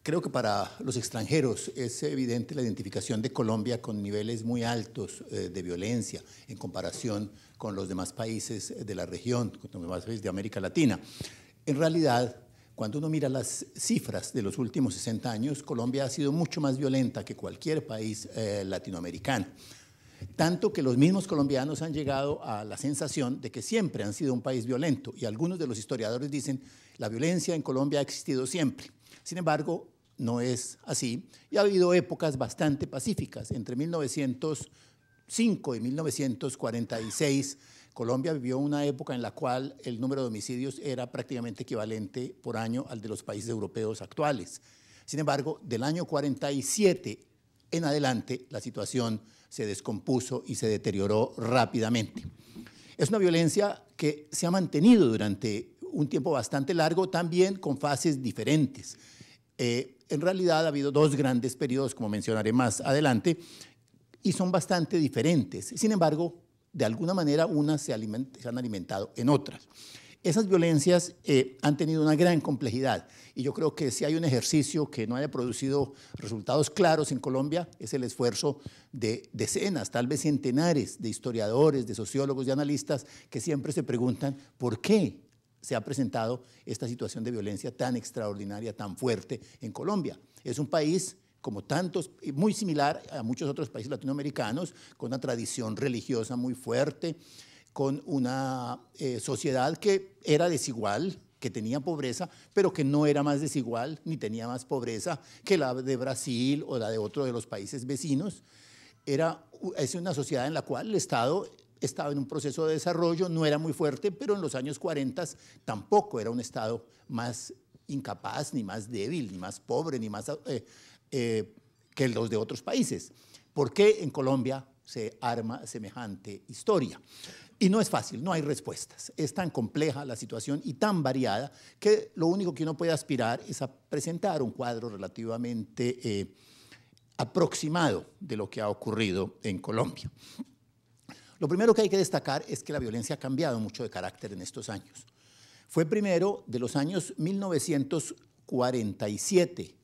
Creo que para los extranjeros es evidente la identificación de Colombia con niveles muy altos de violencia en comparación con los demás países de la región, con los demás países de América Latina. En realidad, cuando uno mira las cifras de los últimos 60 años, Colombia ha sido mucho más violenta que cualquier país latinoamericano. Tanto que los mismos colombianos han llegado a la sensación de que siempre han sido un país violento, y algunos de los historiadores dicen la violencia en Colombia ha existido siempre. Sin embargo, no es así, y ha habido épocas bastante pacíficas. Entre 1905 y 1946, Colombia vivió una época en la cual el número de homicidios era prácticamente equivalente por año al de los países europeos actuales. Sin embargo, del año 47 en adelante, la situación se descompuso y se deterioró rápidamente. Es una violencia que se ha mantenido durante un tiempo bastante largo, también con fases diferentes. En realidad ha habido dos grandes periodos, como mencionaré más adelante, y son bastante diferentes. Sin embargo, de alguna manera unas se han alimentado en otras. Esas violencias han tenido una gran complejidad, y yo creo que si hay un ejercicio que no haya producido resultados claros en Colombia, es el esfuerzo de decenas, tal vez centenares de historiadores, de sociólogos, de analistas, que siempre se preguntan por qué se ha presentado esta situación de violencia tan extraordinaria, tan fuerte en Colombia. Es un país, como tantos, muy similar a muchos otros países latinoamericanos, con una tradición religiosa muy fuerte, con una sociedad que era desigual, que tenía pobreza, pero que no era más desigual ni tenía más pobreza que la de Brasil o la de otro de los países vecinos. Es una sociedad en la cual el Estado estaba en un proceso de desarrollo, no era muy fuerte, pero en los años 40 tampoco era un Estado más incapaz, ni más débil, ni más pobre, ni más que los de otros países. ¿Por qué en Colombia se arma semejante historia? Y no es fácil, no hay respuestas. Es tan compleja la situación y tan variada que lo único que uno puede aspirar es a presentar un cuadro relativamente aproximado de lo que ha ocurrido en Colombia. Lo primero que hay que destacar es que la violencia ha cambiado mucho de carácter en estos años. Fue primero de los años 1947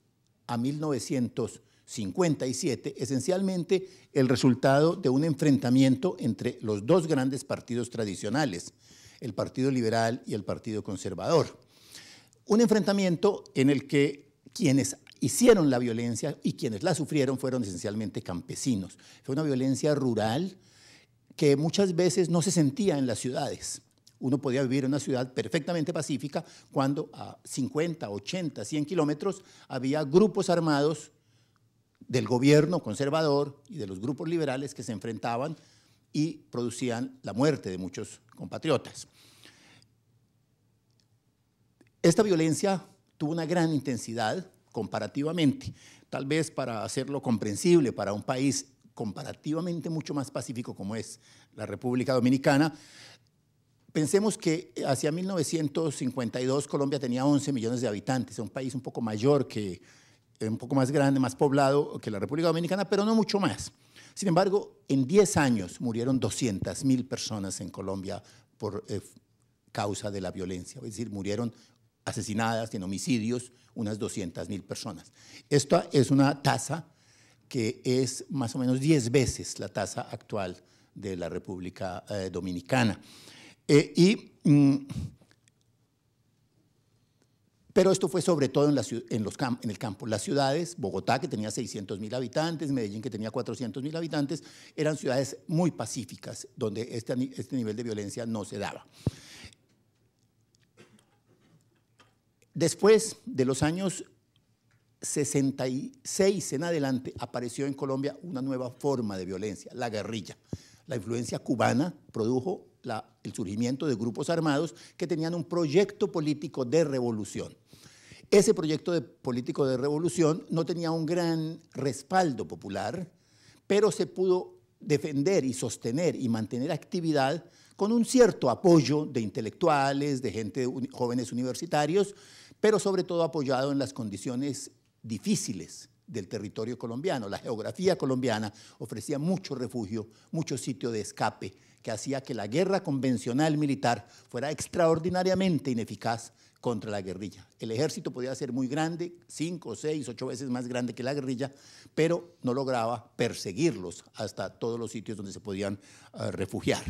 a 1957, esencialmente el resultado de un enfrentamiento entre los dos grandes partidos tradicionales, el Partido Liberal y el Partido Conservador. Un enfrentamiento en el que quienes hicieron la violencia y quienes la sufrieron fueron esencialmente campesinos. Fue una violencia rural que muchas veces no se sentía en las ciudades. Uno podía vivir en una ciudad perfectamente pacífica cuando a 50, 80, 100 kilómetros había grupos armados del gobierno conservador y de los grupos liberales que se enfrentaban y producían la muerte de muchos compatriotas. Esta violencia tuvo una gran intensidad comparativamente, tal vez para hacerlo comprensible para un país comparativamente mucho más pacífico como es la República Dominicana. Pensemos que hacia 1952 Colombia tenía 11 millones de habitantes, un país un poco mayor, un poco más grande, más poblado que la República Dominicana, pero no mucho más. Sin embargo, en 10 años murieron 200.000 personas en Colombia por causa de la violencia, es decir, murieron asesinadas en homicidios unas 200.000 personas. Esta es una tasa que es más o menos 10 veces la tasa actual de la República Dominicana. Pero esto fue sobre todo en el campo. Las ciudades, Bogotá, que tenía 600.000 habitantes, Medellín, que tenía 400.000 habitantes, eran ciudades muy pacíficas, donde este nivel de violencia no se daba. Después de los años 66 en adelante, apareció en Colombia una nueva forma de violencia, la guerrilla. La influencia cubana produjo el surgimiento de grupos armados que tenían un proyecto político de revolución. Ese proyecto político de revolución no tenía un gran respaldo popular, pero se pudo defender y sostener y mantener actividad con un cierto apoyo de intelectuales, de jóvenes universitarios, pero sobre todo apoyado en las condiciones difíciles del territorio colombiano. La geografía colombiana ofrecía mucho refugio, mucho sitio de escape, que hacía que la guerra convencional militar fuera extraordinariamente ineficaz contra la guerrilla. El ejército podía ser muy grande, 5, 6, 8 veces más grande que la guerrilla, pero no lograba perseguirlos hasta todos los sitios donde se podían refugiar.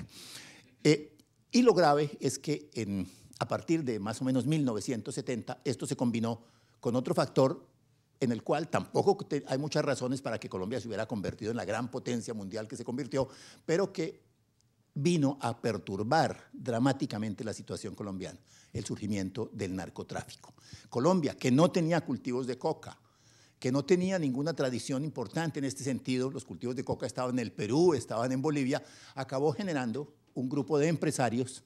Y lo grave es que a partir de más o menos 1970, esto se combinó con otro factor en el cual tampoco hay muchas razones para que Colombia se hubiera convertido en la gran potencia mundial que se convirtió, pero que vino a perturbar dramáticamente la situación colombiana, el surgimiento del narcotráfico. Colombia, que no tenía cultivos de coca, que no tenía ninguna tradición importante en este sentido, los cultivos de coca estaban en el Perú, estaban en Bolivia, acabó generando un grupo de empresarios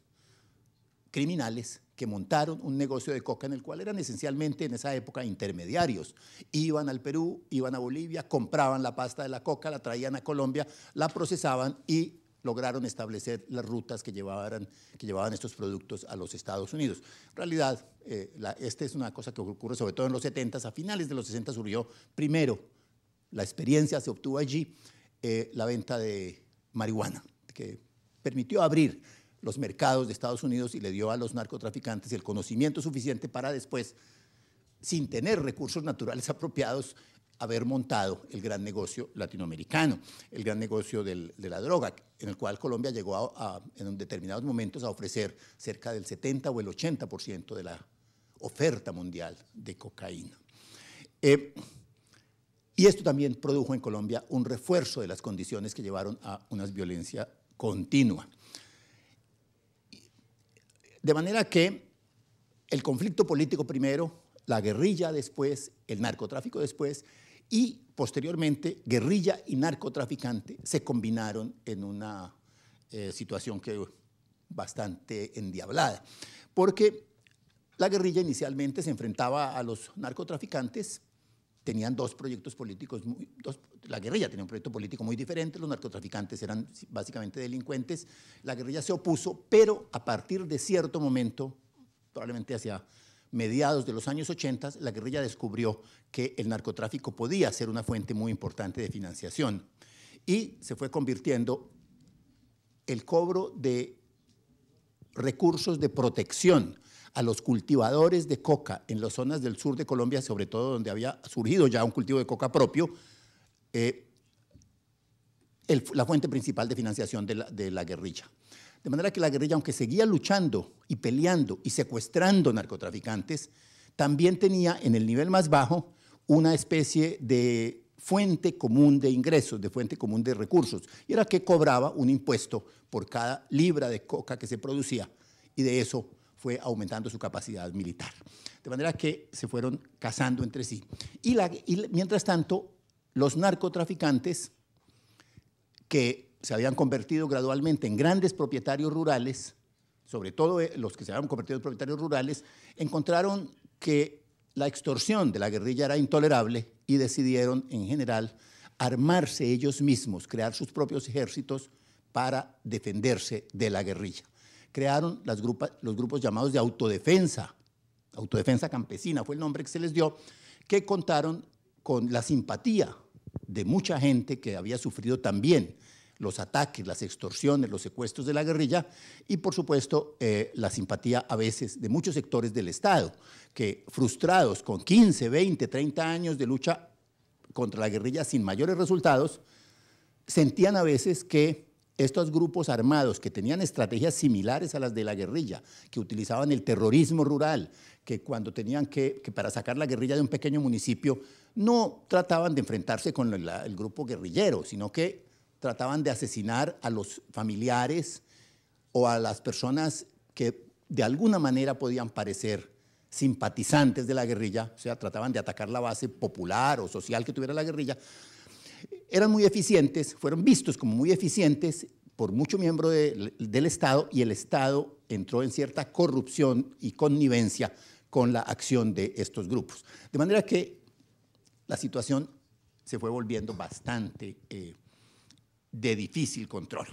criminales que montaron un negocio de coca en el cual eran esencialmente en esa época intermediarios. Iban al Perú, iban a Bolivia, compraban la pasta de la coca, la traían a Colombia, la procesaban y lograron establecer las rutas que llevaban estos productos a los Estados Unidos. En realidad, esta es una cosa que ocurre sobre todo en los 70s, a finales de los 60 surgió primero, la experiencia se obtuvo allí, la venta de marihuana, que permitió abrir los mercados de Estados Unidos y le dio a los narcotraficantes el conocimiento suficiente para después, sin tener recursos naturales apropiados, haber montado el gran negocio latinoamericano, el gran negocio de la droga, en el cual Colombia llegó en determinados momentos a ofrecer cerca del 70 o el 80% de la oferta mundial de cocaína. Y esto también produjo en Colombia un refuerzo de las condiciones que llevaron a una violencia continua. De manera que el conflicto político primero, la guerrilla después, el narcotráfico después, y posteriormente guerrilla y narcotraficante se combinaron en una situación que bastante endiablada, porque la guerrilla inicialmente se enfrentaba a los narcotraficantes, tenían dos proyectos políticos, la guerrilla tenía un proyecto político muy diferente, los narcotraficantes eran básicamente delincuentes, la guerrilla se opuso, pero a partir de cierto momento, probablemente hacia mediados de los años 80, la guerrilla descubrió que el narcotráfico podía ser una fuente muy importante de financiación y se fue convirtiendo el cobro de recursos de protección a los cultivadores de coca en las zonas del sur de Colombia, sobre todo donde había surgido ya un cultivo de coca propio, la fuente principal de financiación de la guerrilla. De manera que la guerrilla, aunque seguía luchando y peleando y secuestrando narcotraficantes, también tenía en el nivel más bajo una especie de fuente común de ingresos, de fuente común de recursos, y era que cobraba un impuesto por cada libra de coca que se producía, y de eso fue aumentando su capacidad militar. De manera que se fueron cazando entre sí. Y mientras tanto, los narcotraficantes, que se habían convertido gradualmente en grandes propietarios rurales, sobre todo los que se habían convertido en propietarios rurales, encontraron que la extorsión de la guerrilla era intolerable y decidieron, en general, armarse ellos mismos, crear sus propios ejércitos para defenderse de la guerrilla. Crearon los grupos llamados de autodefensa campesina, fue el nombre que se les dio, que contaron con la simpatía de mucha gente que había sufrido también los ataques, las extorsiones, los secuestros de la guerrilla y, por supuesto, la simpatía a veces de muchos sectores del Estado, que frustrados con 15, 20, 30 años de lucha contra la guerrilla sin mayores resultados, sentían a veces que estos grupos armados que tenían estrategias similares a las de la guerrilla, que utilizaban el terrorismo rural, que cuando tenían que para sacar la guerrilla de un pequeño municipio, no trataban de enfrentarse con el grupo guerrillero, sino que trataban de asesinar a los familiares o a las personas que de alguna manera podían parecer simpatizantes de la guerrilla, o sea, trataban de atacar la base popular o social que tuviera la guerrilla. Eran muy eficientes, fueron vistos como muy eficientes por mucho miembro del Estado, y el Estado entró en cierta corrupción y connivencia con la acción de estos grupos. De manera que la situación se fue volviendo bastante de difícil control.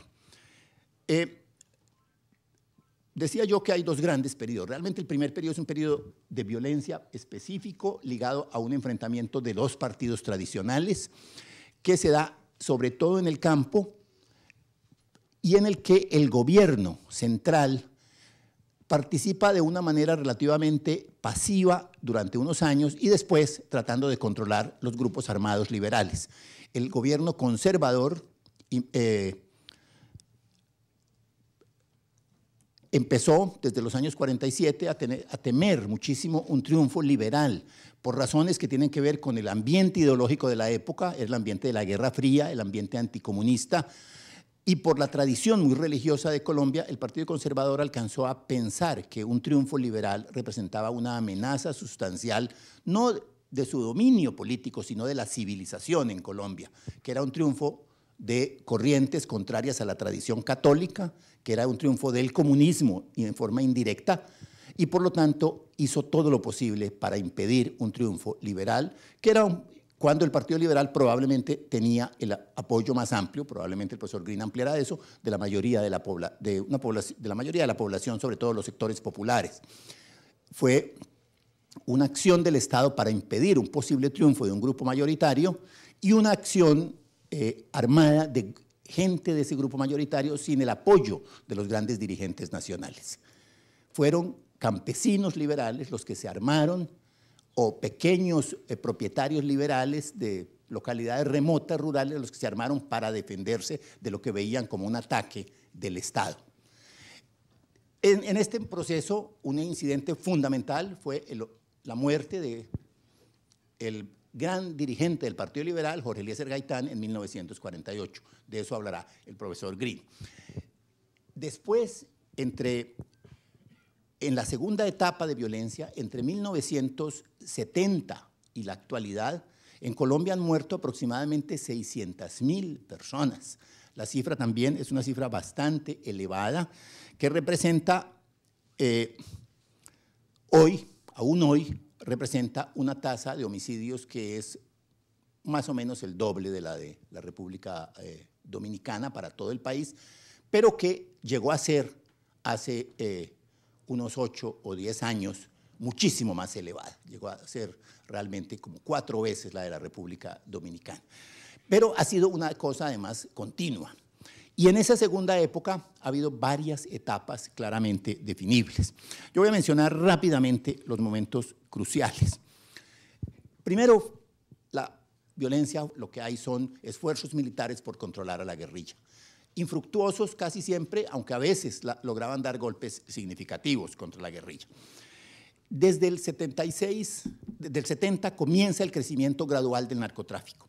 Decía yo que hay dos grandes periodos. Realmente el primer periodo es un periodo de violencia específico ligado a un enfrentamiento de dos partidos tradicionales que se da sobre todo en el campo y en el que el gobierno central participa de una manera relativamente pasiva durante unos años y después tratando de controlar los grupos armados liberales. El gobierno conservador empezó desde los años 47 a temer muchísimo un triunfo liberal por razones que tienen que ver con el ambiente ideológico de la época, el ambiente de la Guerra Fría, el ambiente anticomunista, y por la tradición muy religiosa de Colombia. El Partido Conservador alcanzó a pensar que un triunfo liberal representaba una amenaza sustancial, no de su dominio político, sino de la civilización en Colombia, que era un triunfo de corrientes contrarias a la tradición católica, que era un triunfo del comunismo y en forma indirecta, y por lo tanto hizo todo lo posible para impedir un triunfo liberal, que era cuando el Partido Liberal probablemente tenía el apoyo más amplio, probablemente el profesor Green ampliará eso, de la mayoría de la población, sobre todo los sectores populares. Fue una acción del Estado para impedir un posible triunfo de un grupo mayoritario y una acción armada de gente de ese grupo mayoritario sin el apoyo de los grandes dirigentes nacionales. Fueron campesinos liberales los que se armaron, o pequeños propietarios liberales de localidades remotas, rurales, los que se armaron para defenderse de lo que veían como un ataque del Estado. En este proceso, un incidente fundamental fue la muerte del gran dirigente del Partido Liberal, Jorge Eliezer Gaitán, en 1948. De eso hablará el profesor Green. Después, en la segunda etapa de violencia, entre 1970 y la actualidad, en Colombia han muerto aproximadamente 600.000 personas. La cifra también es una cifra bastante elevada, que representa, aún hoy, representa una tasa de homicidios que es más o menos el doble de la República Dominicana para todo el país, pero que llegó a ser hace unos 8 o 10 años muchísimo más elevada. Llegó a ser realmente como 4 veces la de la República Dominicana. Pero ha sido una cosa además continua. Y en esa segunda época ha habido varias etapas claramente definibles. Yo voy a mencionar rápidamente los momentos cruciales. Primero, la violencia, lo que hay son esfuerzos militares por controlar a la guerrilla. Infructuosos casi siempre, aunque a veces lograban dar golpes significativos contra la guerrilla. Desde el 70 comienza el crecimiento gradual del narcotráfico.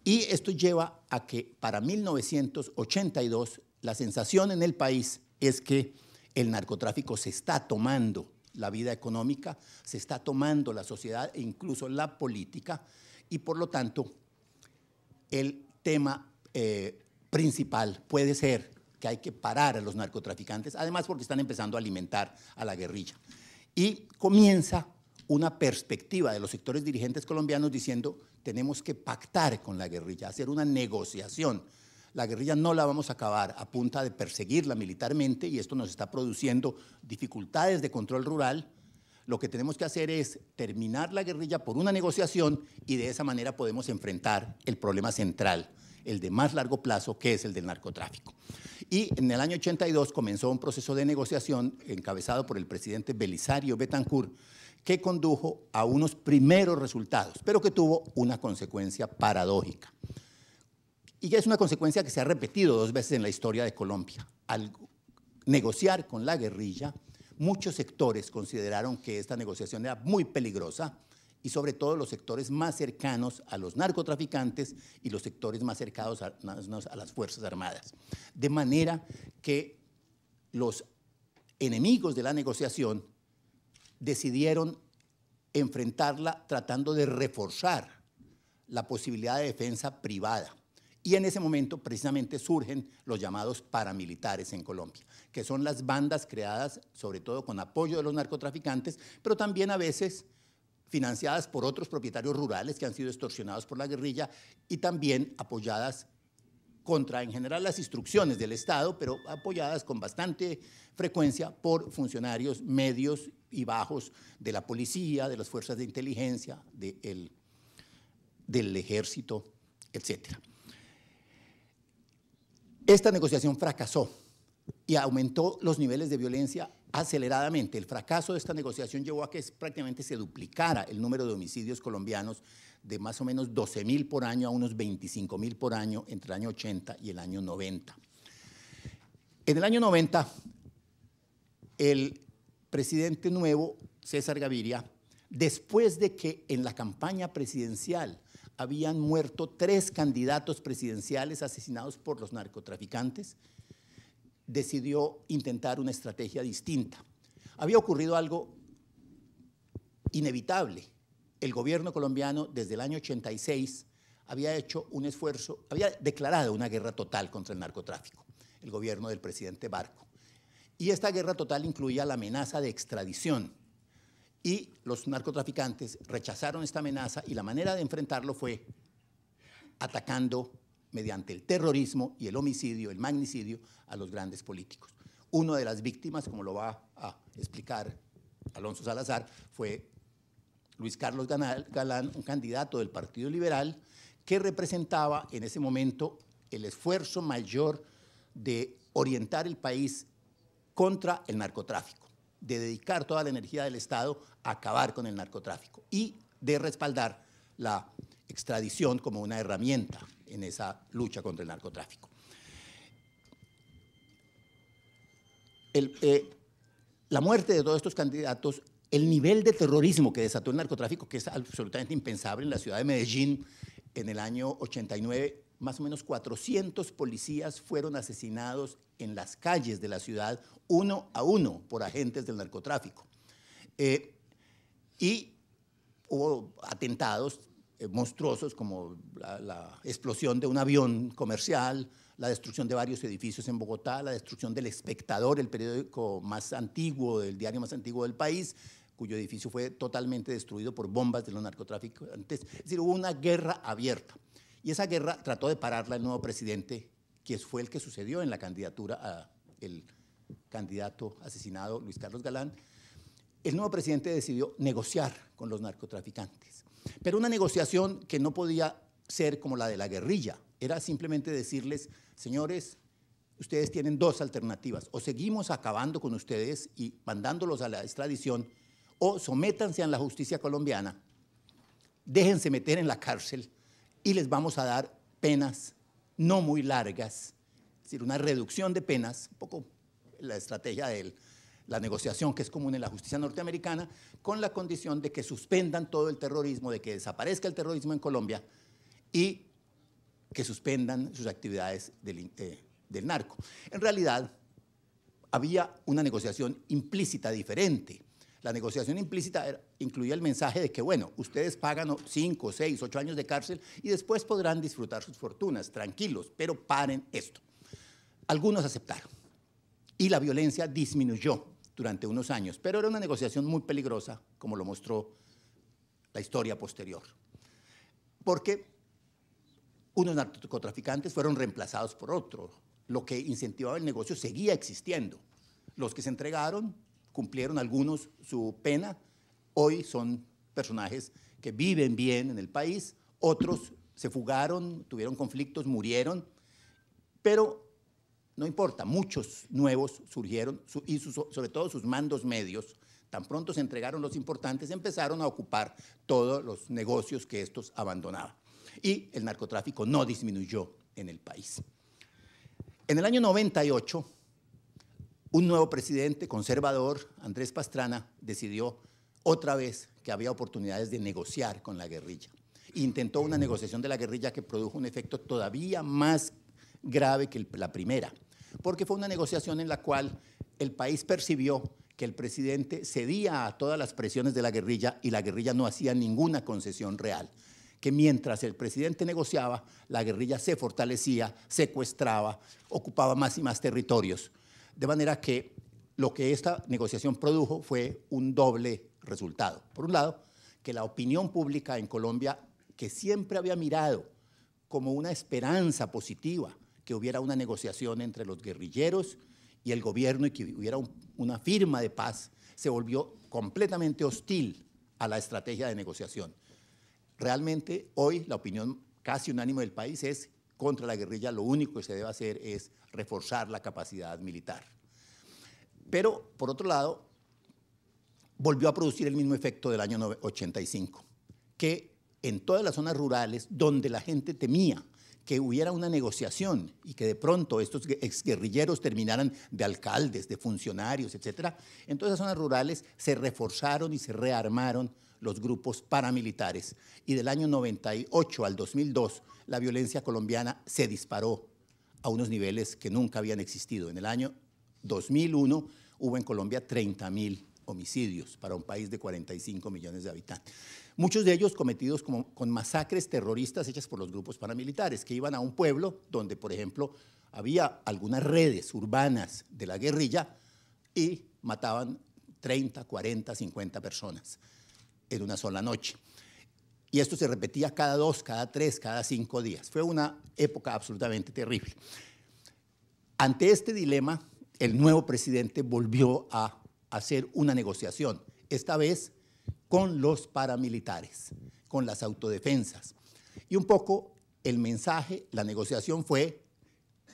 Y esto lleva a que para 1982 la sensación en el país es que el narcotráfico se está tomando la vida económica, se está tomando la sociedad e incluso la política, y por lo tanto el tema principal puede ser que hay que parar a los narcotraficantes, además porque están empezando a alimentar a la guerrilla. Y comienza una perspectiva de los sectores dirigentes colombianos diciendo tenemos que pactar con la guerrilla, hacer una negociación. La guerrilla no la vamos a acabar a punta de perseguirla militarmente y esto nos está produciendo dificultades de control rural. Lo que tenemos que hacer es terminar la guerrilla por una negociación y de esa manera podemos enfrentar el problema central, el de más largo plazo, que es el del narcotráfico. Y en el año 82 comenzó un proceso de negociación encabezado por el presidente Belisario Betancur, que condujo a unos primeros resultados, pero que tuvo una consecuencia paradójica. Y que es una consecuencia que se ha repetido 2 veces en la historia de Colombia. Al negociar con la guerrilla, muchos sectores consideraron que esta negociación era muy peligrosa, y sobre todo los sectores más cercanos a los narcotraficantes y los sectores más cercanos a las Fuerzas Armadas. De manera que los enemigos de la negociación decidieron enfrentarla tratando de reforzar la posibilidad de defensa privada. Y en ese momento precisamente surgen los llamados paramilitares en Colombia, que son las bandas creadas sobre todo con apoyo de los narcotraficantes, pero también a veces financiadas por otros propietarios rurales que han sido extorsionados por la guerrilla y también apoyadas contra, en general, las instrucciones del Estado, pero apoyadas con bastante frecuencia por funcionarios medios y bajos de la policía, de las fuerzas de inteligencia, del ejército, etc. Esta negociación fracasó y aumentó los niveles de violencia aceleradamente. El fracaso de esta negociación llevó a que prácticamente se duplicara el número de homicidios colombianos de más o menos 12.000 por año a unos 25.000 por año entre el año 80 y el año 90. En el año 90, el presidente nuevo, César Gaviria, después de que en la campaña presidencial habían muerto 3 candidatos presidenciales asesinados por los narcotraficantes, decidió intentar una estrategia distinta. Había ocurrido algo inevitable. El gobierno colombiano, desde el año 86, había hecho un esfuerzo, había declarado una guerra total contra el narcotráfico, el gobierno del presidente Barco. Y esta guerra total incluía la amenaza de extradición. Y los narcotraficantes rechazaron esta amenaza y la manera de enfrentarlo fue atacando mediante el terrorismo y el homicidio, el magnicidio, a los grandes políticos. Una de las víctimas, como lo va a explicar Alonso Salazar, fue Luis Carlos Galán, un candidato del Partido Liberal, que representaba en ese momento el esfuerzo mayor de orientar el país contra el narcotráfico, de dedicar toda la energía del Estado a acabar con el narcotráfico y de respaldar la extradición como una herramienta en esa lucha contra el narcotráfico. La muerte de todos estos candidatos, el nivel de terrorismo que desató el narcotráfico, que es absolutamente impensable en la ciudad de Medellín, en el año 89, más o menos 400 policías fueron asesinados en las calles de la ciudad, uno a uno, por agentes del narcotráfico. Y hubo atentados monstruosos como la explosión de un avión comercial, la destrucción de varios edificios en Bogotá, la destrucción del Espectador, el periódico más antiguo, el diario más antiguo del país, cuyo edificio fue totalmente destruido por bombas de los narcotraficantes. Es decir, hubo una guerra abierta. Y esa guerra trató de pararla el nuevo presidente, que fue el que sucedió en la candidatura al candidato asesinado, Luis Carlos Galán. El nuevo presidente decidió negociar con los narcotraficantes, pero una negociación que no podía ser como la de la guerrilla. Era simplemente decirles, señores, ustedes tienen 2 alternativas, o seguimos acabando con ustedes y mandándolos a la extradición, o sométanse a la justicia colombiana, déjense meter en la cárcel y les vamos a dar penas no muy largas, es decir, una reducción de penas, un poco la estrategia de la negociación que es común en la justicia norteamericana, con la condición de que suspendan todo el terrorismo, de que desaparezca el terrorismo en Colombia y que suspendan sus actividades del narco. En realidad, había una negociación implícita diferente. La negociación implícita incluía el mensaje de que, bueno, ustedes pagan 5, 6, 8 años de cárcel y después podrán disfrutar sus fortunas, tranquilos, pero paren esto. Algunos aceptaron y la violencia disminuyó durante unos años, pero era una negociación muy peligrosa, como lo mostró la historia posterior, porque unos narcotraficantes fueron reemplazados por otros. Lo que incentivaba el negocio seguía existiendo. Los que se entregaron cumplieron algunos su pena, hoy son personajes que viven bien en el país, otros se fugaron, tuvieron conflictos, murieron, pero no importa, muchos nuevos surgieron y sobre todo sus mandos medios, tan pronto se entregaron los importantes, empezaron a ocupar todos los negocios que estos abandonaban. Y el narcotráfico no disminuyó en el país. En el año 98, un nuevo presidente conservador, Andrés Pastrana, decidió otra vez que había oportunidades de negociar con la guerrilla. Intentó una negociación de la guerrilla que produjo un efecto todavía más grave que la primera, porque fue una negociación en la cual el país percibió que el presidente cedía a todas las presiones de la guerrilla y la guerrilla no hacía ninguna concesión real, que mientras el presidente negociaba, la guerrilla se fortalecía, secuestraba, ocupaba más y más territorios. De manera que lo que esta negociación produjo fue un doble resultado. Por un lado, que la opinión pública en Colombia, que siempre había mirado como una esperanza positiva que hubiera una negociación entre los guerrilleros y el gobierno y que hubiera una firma de paz, se volvió completamente hostil a la estrategia de negociación. Realmente hoy la opinión casi unánime del país es contra la guerrilla, lo único que se debe hacer es reforzar la capacidad militar. Pero, por otro lado, volvió a producir el mismo efecto del año 85, que en todas las zonas rurales donde la gente temía que hubiera una negociación y que de pronto estos exguerrilleros terminaran de alcaldes, de funcionarios, etc., en todas esas zonas rurales se reforzaron y se rearmaron los grupos paramilitares. Y del año 98 al 2002, la violencia colombiana se disparó a unos niveles que nunca habían existido. En el año 2001 hubo en Colombia 30.000 homicidios para un país de 45 millones de habitantes. Muchos de ellos cometidos con masacres terroristas hechas por los grupos paramilitares, que iban a un pueblo donde, por ejemplo, había algunas redes urbanas de la guerrilla y mataban 30, 40, 50 personas en una sola noche. Y esto se repetía cada 2, cada 3, cada 5 días. Fue una época absolutamente terrible. Ante este dilema, el nuevo presidente volvió a hacer una negociación, esta vez con los paramilitares, con las autodefensas. Y un poco el mensaje, la negociación fue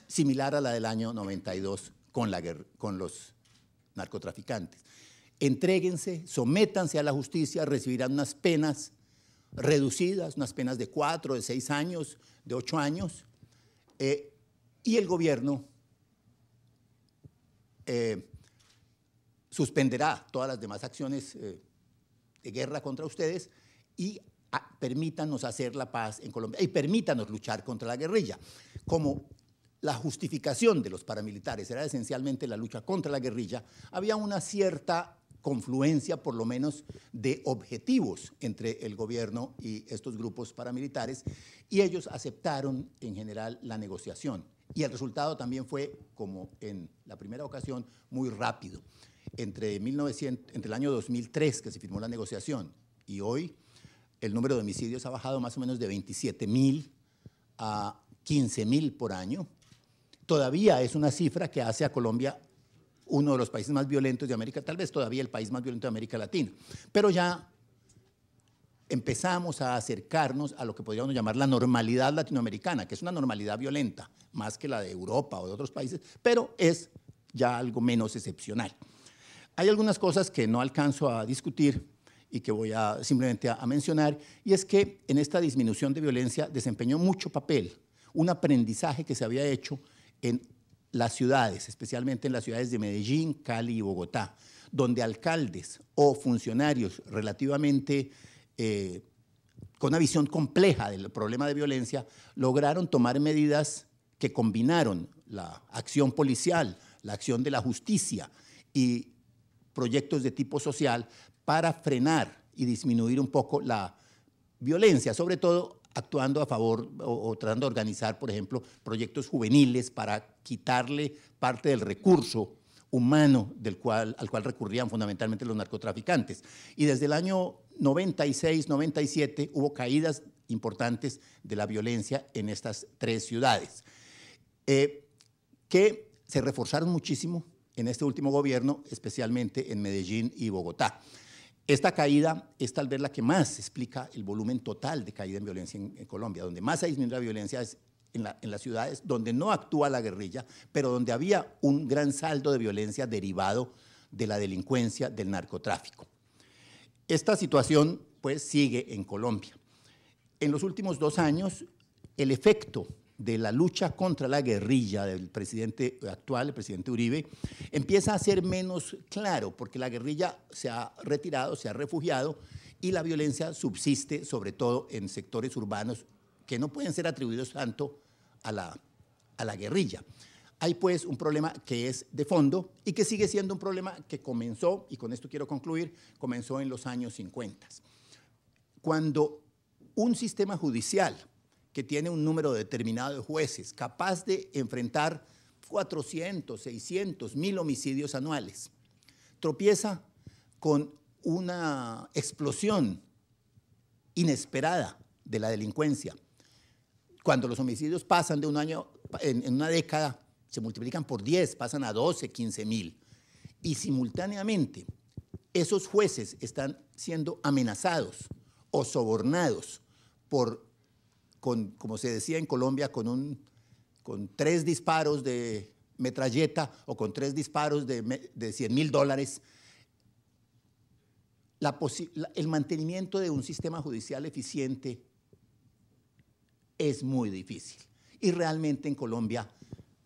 similar a la del año 92 con los narcotraficantes. Entréguense, sométanse a la justicia, recibirán unas penas reducidas, unas penas de 4, de 6 años, de 8 años, y el gobierno suspenderá todas las demás acciones de guerra contra ustedes y permítanos hacer la paz en Colombia y permítanos luchar contra la guerrilla. Como la justificación de los paramilitares era esencialmente la lucha contra la guerrilla, había una cierta confluencia, por lo menos, de objetivos entre el gobierno y estos grupos paramilitares, y ellos aceptaron en general la negociación. Y el resultado también fue, como en la primera ocasión, muy rápido. Entre el año 2003, que se firmó la negociación, y hoy, el número de homicidios ha bajado más o menos de 27.000 a 15.000 por año. Todavía es una cifra que hace a Colombia uno de los países más violentos de América, tal vez todavía el país más violento de América Latina. Pero ya empezamos a acercarnos a lo que podríamos llamar la normalidad latinoamericana, que es una normalidad violenta, más que la de Europa o de otros países, pero es ya algo menos excepcional. Hay algunas cosas que no alcanzo a discutir y que voy simplemente a mencionar, y es que en esta disminución de violencia desempeñó mucho papel un aprendizaje que se había hecho en las ciudades, especialmente en las ciudades de Medellín, Cali y Bogotá, donde alcaldes o funcionarios relativamente con una visión compleja del problema de violencia lograron tomar medidas que combinaron la acción policial, la acción de la justicia y proyectos de tipo social para frenar y disminuir un poco la violencia, sobre todo actuando a favor o tratando de organizar, por ejemplo, proyectos juveniles para quitarle parte del recurso humano al cual recurrían fundamentalmente los narcotraficantes. Y desde el año 96, 97 hubo caídas importantes de la violencia en estas 3 ciudades, que se reforzaron muchísimo en este último gobierno, especialmente en Medellín y Bogotá. Esta caída es tal vez la que más explica el volumen total de caída en violencia en Colombia. Donde más ha disminuido la violencia es en las ciudades donde no actúa la guerrilla, pero donde había un gran saldo de violencia derivado de la delincuencia del narcotráfico. Esta situación, pues, sigue en Colombia. En los últimos 2 años, el efecto de la lucha contra la guerrilla del presidente actual, el presidente Uribe, empieza a ser menos claro, porque la guerrilla se ha retirado, se ha refugiado, y la violencia subsiste, sobre todo en sectores urbanos que no pueden ser atribuidos tanto a la guerrilla. Hay pues un problema que es de fondo y que sigue siendo un problema que comenzó, y con esto quiero concluir, comenzó en los años 50. Cuando un sistema judicial que tiene un número determinado de jueces capaz de enfrentar 400, 600, 1.000 homicidios anuales, tropieza con una explosión inesperada de la delincuencia. Cuando los homicidios pasan de un año, en una década, se multiplican por 10, pasan a 12, 15.000. Y simultáneamente, esos jueces están siendo amenazados o sobornados como se decía en Colombia, con 3 disparos de metralleta o con 3 disparos de $100.000, el mantenimiento de un sistema judicial eficiente es muy difícil. Y realmente en Colombia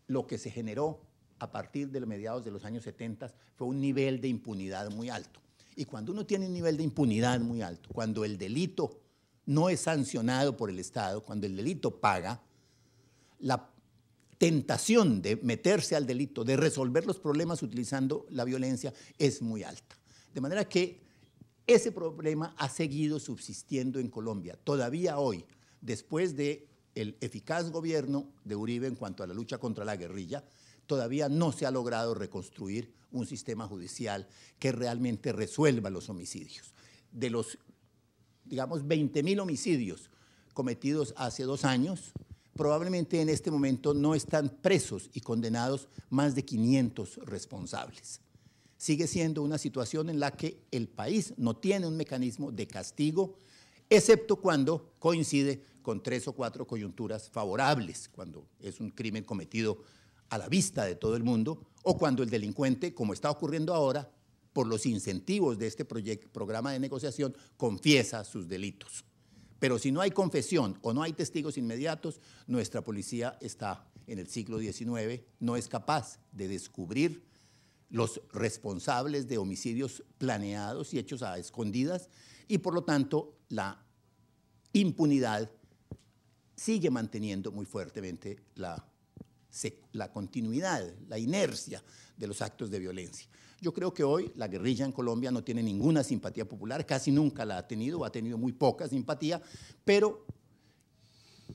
lo que se generó a partir de mediados de los años 70 fue un nivel de impunidad muy alto. Y cuando uno tiene un nivel de impunidad muy alto, cuando el delito no es sancionado por el Estado, cuando el delito paga, la tentación de meterse al delito, de resolver los problemas utilizando la violencia, es muy alta. De manera que ese problema ha seguido subsistiendo en Colombia. Todavía hoy, después del eficaz gobierno de Uribe en cuanto a la lucha contra la guerrilla, todavía no se ha logrado reconstruir un sistema judicial que realmente resuelva los homicidios. De los, digamos, 20.000 homicidios cometidos hace 2 años, probablemente en este momento no están presos y condenados más de 500 responsables. Sigue siendo una situación en la que el país no tiene un mecanismo de castigo, excepto cuando coincide con 3 o 4 coyunturas favorables, cuando es un crimen cometido a la vista de todo el mundo, o cuando el delincuente, como está ocurriendo ahora, por los incentivos de este programa de negociación, confiesa sus delitos. Pero si no hay confesión o no hay testigos inmediatos, nuestra policía está en el siglo XIX, no es capaz de descubrir los responsables de homicidios planeados y hechos a escondidas, y por lo tanto la impunidad sigue manteniendo muy fuertemente la continuidad, la inercia de los actos de violencia. Yo creo que hoy la guerrilla en Colombia no tiene ninguna simpatía popular, casi nunca la ha tenido, o ha tenido muy poca simpatía, pero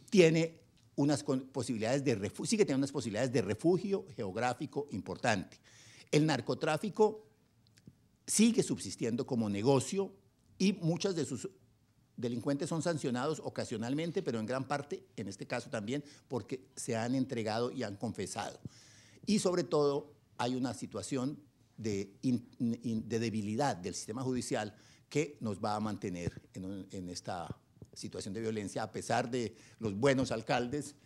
tiene unas posibilidades de sigue teniendo unas posibilidades de refugio geográfico importante. El narcotráfico sigue subsistiendo como negocio y muchos de sus delincuentes son sancionados ocasionalmente, pero en gran parte, en este caso también, porque se han entregado y han confesado. Y sobre todo hay una situación de debilidad del sistema judicial que nos va a mantener en esta situación de violencia, a pesar de los buenos alcaldes,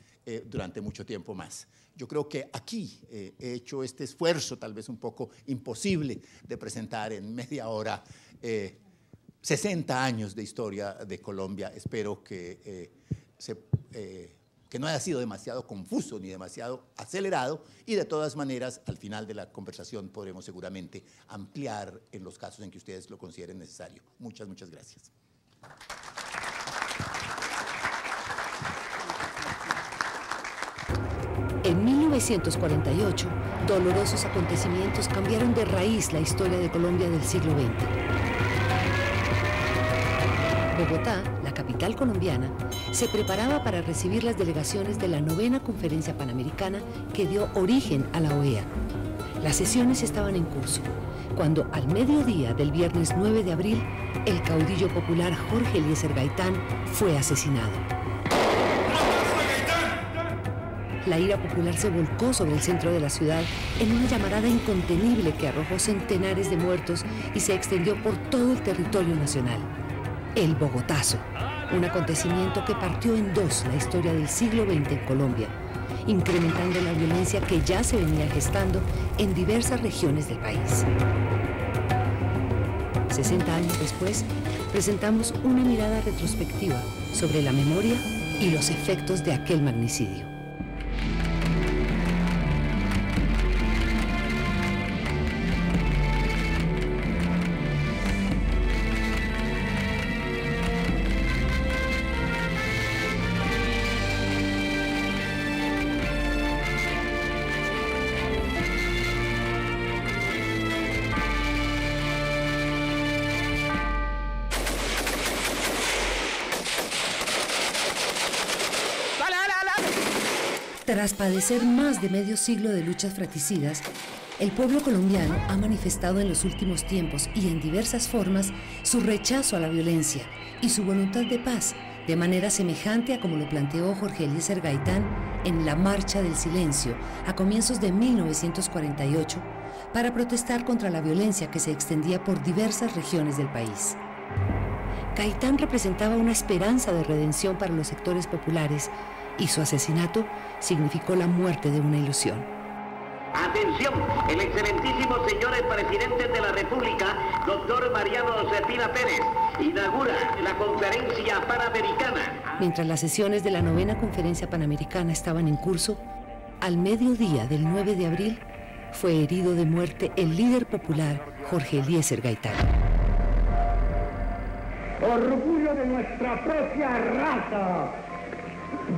durante mucho tiempo más. Yo creo que aquí he hecho este esfuerzo, tal vez un poco imposible, de presentar en media hora 60 años de historia de Colombia. Espero que no haya sido demasiado confuso ni demasiado acelerado, y de todas maneras, al final de la conversación podremos seguramente ampliar en los casos en que ustedes lo consideren necesario. Muchas, muchas gracias. En 1948, dolorosos acontecimientos cambiaron de raíz la historia de Colombia del siglo XX. Bogotá, la capital colombiana, se preparaba para recibir las delegaciones de la 9ª Conferencia Panamericana que dio origen a la OEA. Las sesiones estaban en curso, cuando al mediodía del viernes 9 de abril, el caudillo popular Jorge Eliezer Gaitán fue asesinado. La ira popular se volcó sobre el centro de la ciudad en una llamarada incontenible que arrojó centenares de muertos y se extendió por todo el territorio nacional. El Bogotazo, un acontecimiento que partió en dos la historia del siglo XX en Colombia, incrementando la violencia que ya se venía gestando en diversas regiones del país. 60 años después, presentamos una mirada retrospectiva sobre la memoria y los efectos de aquel magnicidio. Tras padecer más de medio siglo de luchas fratricidas, el pueblo colombiano ha manifestado en los últimos tiempos y en diversas formas su rechazo a la violencia y su voluntad de paz, de manera semejante a como lo planteó Jorge Eliezer Gaitán en la Marcha del Silencio a comienzos de 1948 para protestar contra la violencia que se extendía por diversas regiones del país. Gaitán representaba una esperanza de redención para los sectores populares y su asesinato significó la muerte de una ilusión. Atención, el excelentísimo señor presidente de la República, doctor Mariano Cepina Pérez, inaugura la conferencia panamericana. Mientras las sesiones de la 9ª Conferencia Panamericana estaban en curso, al mediodía del 9 de abril fue herido de muerte el líder popular Jorge Eliezer Gaitán. Orgullo de nuestra propia raza,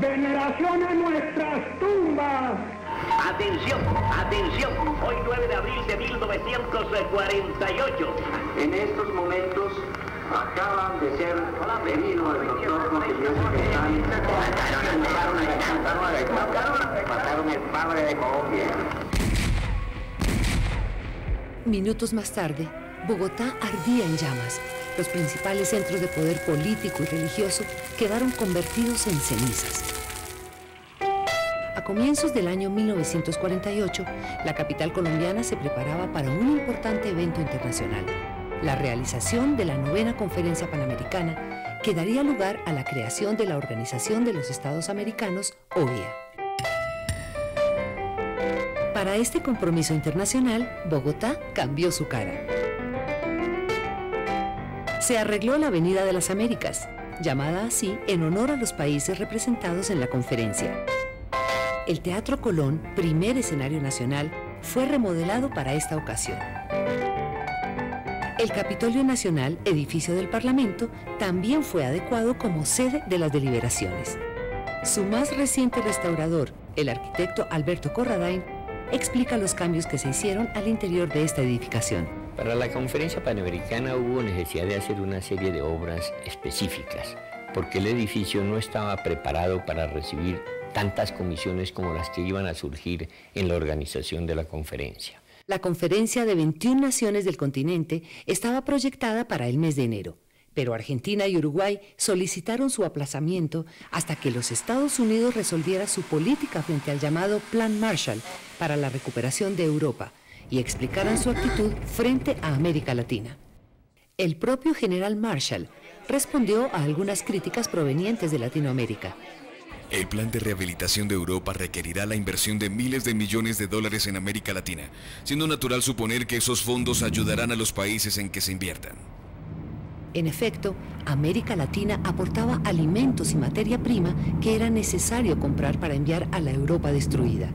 veneración a nuestras tumbas. Atención, atención, hoy 9 de abril de 1948. En estos momentos acaban de ser heridos el doctor Jorge Eliezer Gaitán. Mataron el padre de Colombia. Minutos más tarde, Bogotá ardía en llamas. Los principales centros de poder político y religioso quedaron convertidos en cenizas. A comienzos del año 1948, la capital colombiana se preparaba para un importante evento internacional, la realización de la 9ª Conferencia Panamericana, que daría lugar a la creación de la Organización de los Estados Americanos, OEA. Para este compromiso internacional, Bogotá cambió su cara. Se arregló la Avenida de las Américas, llamada así en honor a los países representados en la conferencia. El Teatro Colón, primer escenario nacional, fue remodelado para esta ocasión. El Capitolio Nacional, edificio del Parlamento, también fue adecuado como sede de las deliberaciones. Su más reciente restaurador, el arquitecto Alberto Corradain, explica los cambios que se hicieron al interior de esta edificación. Para la Conferencia Panamericana hubo necesidad de hacer una serie de obras específicas, porque el edificio no estaba preparado para recibir tantas comisiones como las que iban a surgir en la organización de la conferencia. La conferencia de 21 naciones del continente estaba proyectada para el mes de enero, pero Argentina y Uruguay solicitaron su aplazamiento hasta que los Estados Unidos resolviera su política frente al llamado Plan Marshall para la recuperación de Europa y explicaran su actitud frente a América Latina. El propio general Marshall respondió a algunas críticas provenientes de Latinoamérica. El plan de rehabilitación de Europa requerirá la inversión de miles de millones de dólares en América Latina, siendo natural suponer que esos fondos ayudarán a los países en que se inviertan. En efecto, América Latina aportaba alimentos y materia prima que era necesario comprar para enviar a la Europa destruida.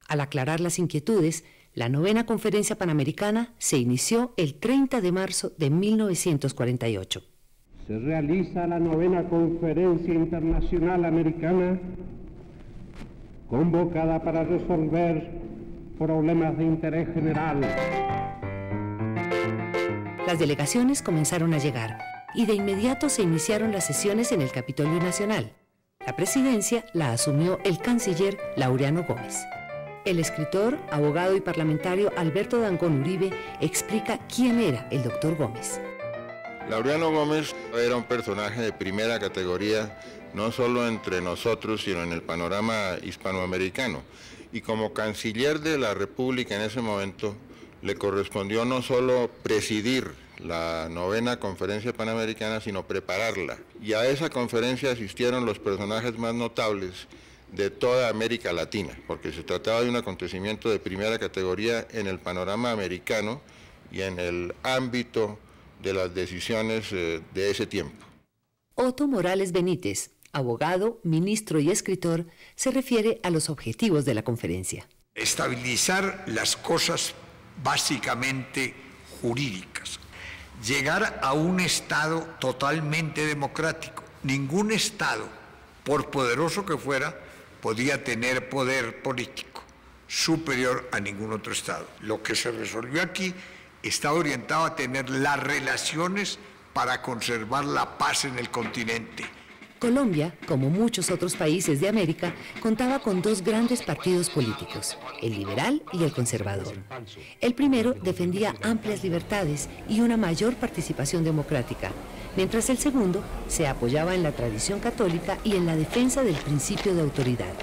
Al aclarar las inquietudes, la 9ª Conferencia Panamericana se inició el 30 de marzo de 1948. Se realiza la 9ª Conferencia Internacional Americana, convocada para resolver problemas de interés general. Las delegaciones comenzaron a llegar y de inmediato se iniciaron las sesiones en el Capitolio Nacional. La presidencia la asumió el canciller Laureano Gómez. El escritor, abogado y parlamentario Alberto Dangond Uribe explica quién era el doctor Gómez. Laureano Gómez era un personaje de primera categoría, no solo entre nosotros, sino en el panorama hispanoamericano. Y como canciller de la República en ese momento, le correspondió no solo presidir la 9ª Conferencia Panamericana, sino prepararla. Y a esa conferencia asistieron los personajes más notables de toda América Latina, porque se trataba de un acontecimiento de primera categoría en el panorama americano y en el ámbito de las decisiones de ese tiempo. Otto Morales Benítez, abogado, ministro y escritor, se refiere a los objetivos de la conferencia. Estabilizar las cosas básicamente jurídicas, llegar a un Estado totalmente democrático. Ningún Estado, por poderoso que fuera, podía tener poder político superior a ningún otro Estado. Lo que se resolvió aquí está orientado a tener las relaciones para conservar la paz en el continente. Colombia, como muchos otros países de América, contaba con dos grandes partidos políticos, el liberal y el conservador. El primero defendía amplias libertades y una mayor participación democrática, mientras el segundo se apoyaba en la tradición católica y en la defensa del principio de autoridad.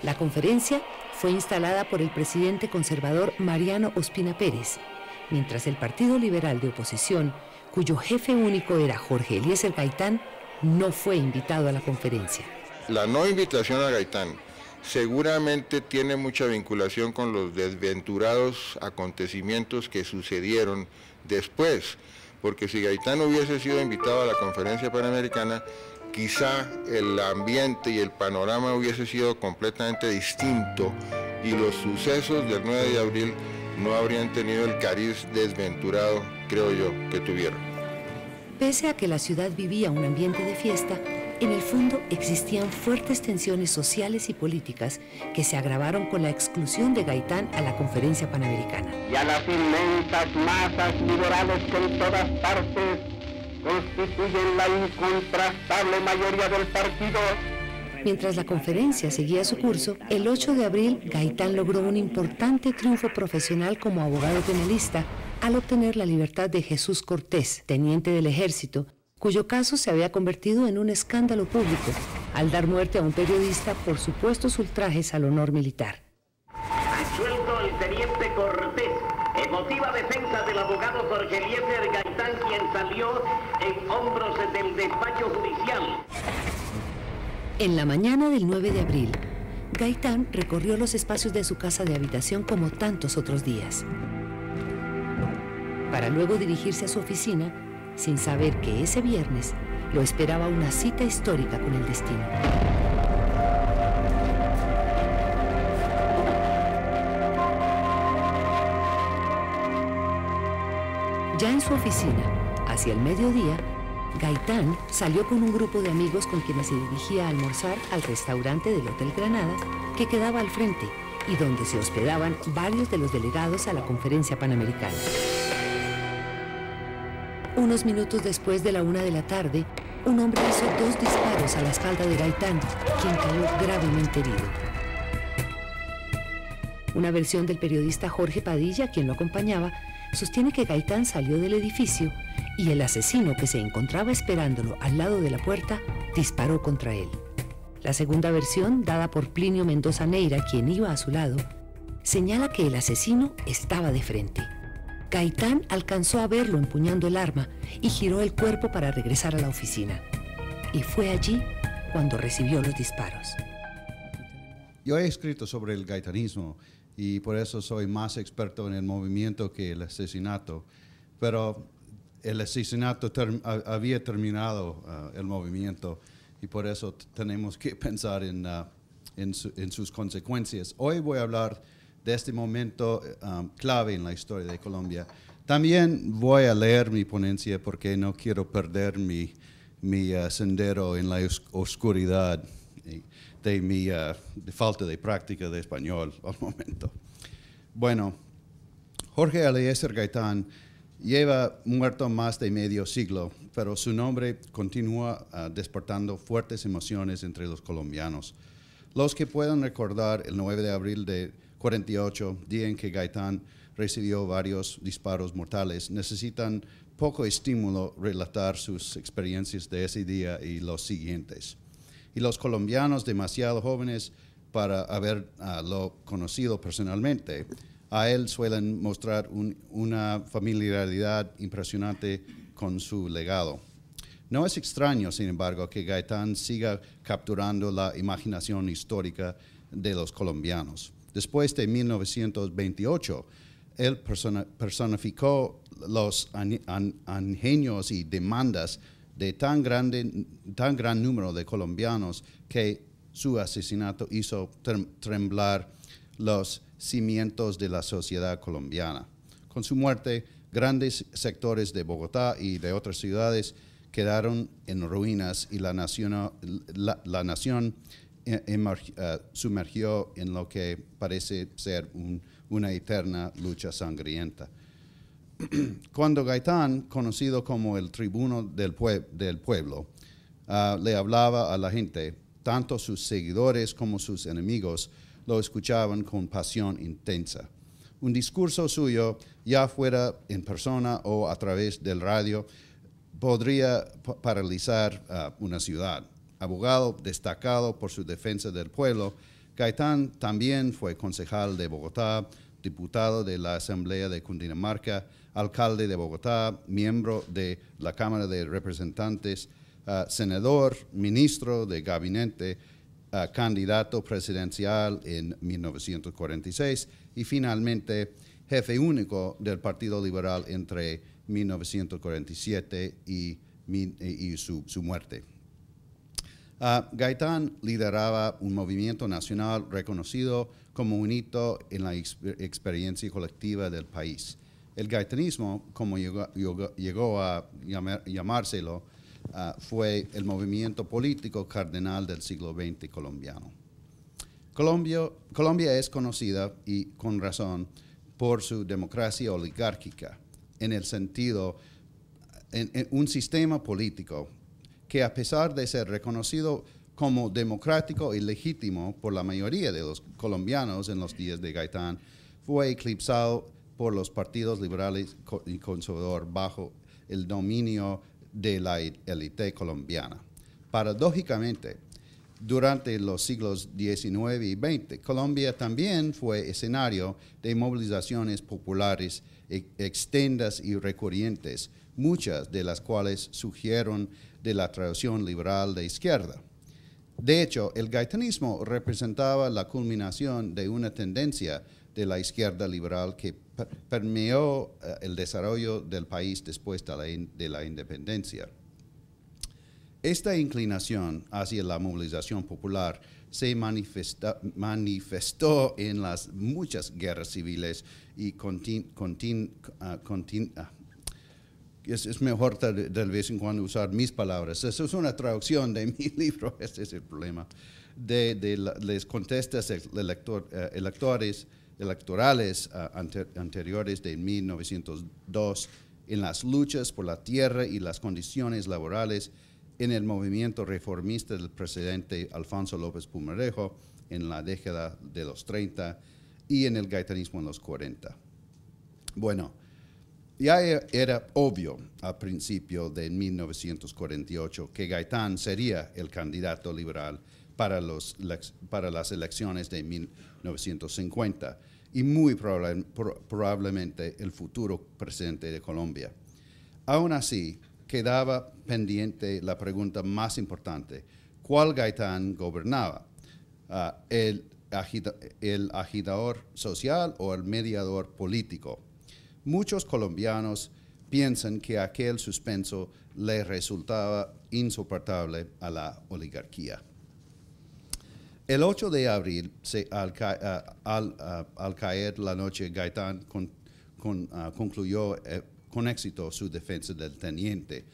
La conferencia fue instalada por el presidente conservador Mariano Ospina Pérez, mientras el Partido Liberal de oposición, cuyo jefe único era Jorge Eliezer Gaitán, no fue invitado a la conferencia. La no invitación a Gaitán seguramente tiene mucha vinculación con los desventurados acontecimientos que sucedieron después, porque si Gaitán hubiese sido invitado a la Conferencia Panamericana, quizá el ambiente y el panorama hubiese sido completamente distinto y los sucesos del 9 de abril no habrían tenido el cariz desventurado, creo yo, que tuvieron. Pese a que la ciudad vivía un ambiente de fiesta, en el fondo existían fuertes tensiones sociales y políticas que se agravaron con la exclusión de Gaitán a la Conferencia Panamericana. Y a las inmensas masas liberales que en todas partes constituyen la incontrastable mayoría del partido. Mientras la conferencia seguía su curso, el 8 de abril Gaitán logró un importante triunfo profesional como abogado penalista al obtener la libertad de Jesús Cortés, teniente del ejército, cuyo caso se había convertido en un escándalo público al dar muerte a un periodista por supuestos ultrajes al honor militar. Absuelto el teniente Cortés, emotiva defensa del abogado Jorge Eliezer Gaitán, quien salió en hombros del despacho judicial. En la mañana del 9 de abril, Gaitán recorrió los espacios de su casa de habitación como tantos otros días, para luego dirigirse a su oficina, sin saber que ese viernes lo esperaba una cita histórica con el destino. Ya en su oficina, hacia el mediodía, Gaitán salió con un grupo de amigos con quienes se dirigía a almorzar al restaurante del Hotel Granada, que quedaba al frente y donde se hospedaban varios de los delegados a la Conferencia Panamericana. Unos minutos después de la 1 de la tarde, un hombre hizo 2 disparos a la espalda de Gaitán, quien cayó gravemente herido. Una versión del periodista Jorge Padilla, quien lo acompañaba, sostiene que Gaitán salió del edificio y el asesino que se encontraba esperándolo al lado de la puerta disparó contra él. La segunda versión, dada por Plinio Mendoza Neira, quien iba a su lado, señala que el asesino estaba de frente. Gaitán alcanzó a verlo empuñando el arma y giró el cuerpo para regresar a la oficina. Y fue allí cuando recibió los disparos. Yo he escrito sobre el gaitanismo y por eso soy más experto en el movimiento que el asesinato. Pero el asesinato había terminado el movimiento y por eso tenemos que pensar en sus consecuencias. Hoy voy a hablar de este momento clave en la historia de Colombia. También voy a leer mi ponencia porque no quiero perder mi sendero en la oscuridad de mi falta de práctica de español al momento. Bueno, Jorge Eliezer Gaitán lleva muerto más de medio siglo, pero su nombre continúa despertando fuertes emociones entre los colombianos. Los que puedan recordar el 9 de abril de 48, día en que Gaitán recibió varios disparos mortales, necesitan poco estímulo relatar sus experiencias de ese día y los siguientes. Y los colombianos demasiado jóvenes para haberlo conocido personalmente, a él suelen mostrar una familiaridad impresionante con su legado. No es extraño, sin embargo, que Gaitán siga capturando la imaginación histórica de los colombianos. Después de 1928, él personificó los ingenios y demandas de tan gran número de colombianos que su asesinato hizo temblar los cimientos de la sociedad colombiana. Con su muerte, grandes sectores de Bogotá y de otras ciudades quedaron en ruinas y la nación sumergió en lo que parece ser una eterna lucha sangrienta. Cuando Gaitán, conocido como el tribuno del pueblo, le hablaba a la gente, tanto sus seguidores como sus enemigos lo escuchaban con pasión intensa. Un discurso suyo, ya fuera en persona o a través del radio, podría paralizar una ciudad. Abogado destacado por su defensa del pueblo, Gaitán también fue concejal de Bogotá, diputado de la Asamblea de Cundinamarca, alcalde de Bogotá, miembro de la Cámara de Representantes, senador, ministro de gabinete, candidato presidencial en 1946 y finalmente jefe único del Partido Liberal entre 1947 y su muerte. Gaitán lideraba un movimiento nacional reconocido como un hito en la experiencia colectiva del país. El gaitanismo, como llegó a llamárselo, fue el movimiento político cardenal del siglo XX colombiano. Colombia es conocida, y con razón, por su democracia oligárquica, en el sentido, en un sistema político que, a pesar de ser reconocido como democrático y legítimo por la mayoría de los colombianos en los días de Gaitán, fue eclipsado por los partidos liberales y conservadores bajo el dominio de la élite colombiana. Paradójicamente, durante los siglos XIX y XX, Colombia también fue escenario de movilizaciones populares extensas y recurrentes, muchas de las cuales surgieron de la tradición liberal de izquierda. De hecho, el gaitanismo representaba la culminación de una tendencia de la izquierda liberal que permeó el desarrollo del país después de la independencia. Esta inclinación hacia la movilización popular se manifestó en las muchas guerras civiles y es mejor de vez en cuando usar mis palabras. Eso es una traducción de mi libro, ese es el problema, de las contestas electorales anteriores de 1902 en las luchas por la tierra y las condiciones laborales en el movimiento reformista del presidente Alfonso López Pumarejo en la década de los 30 y en el gaitanismo en los 40. Bueno, ya era obvio al principio de 1948 que Gaitán sería el candidato liberal para las elecciones de 1950 y muy probablemente el futuro presidente de Colombia. Aún así, quedaba pendiente la pregunta más importante: ¿cuál Gaitán gobernaba? ¿El agitador social o el mediador político? Muchos colombianos piensan que aquel suspenso le resultaba insoportable a la oligarquía. El 8 de abril, al caer la noche, Gaitán concluyó con éxito su defensa del teniente.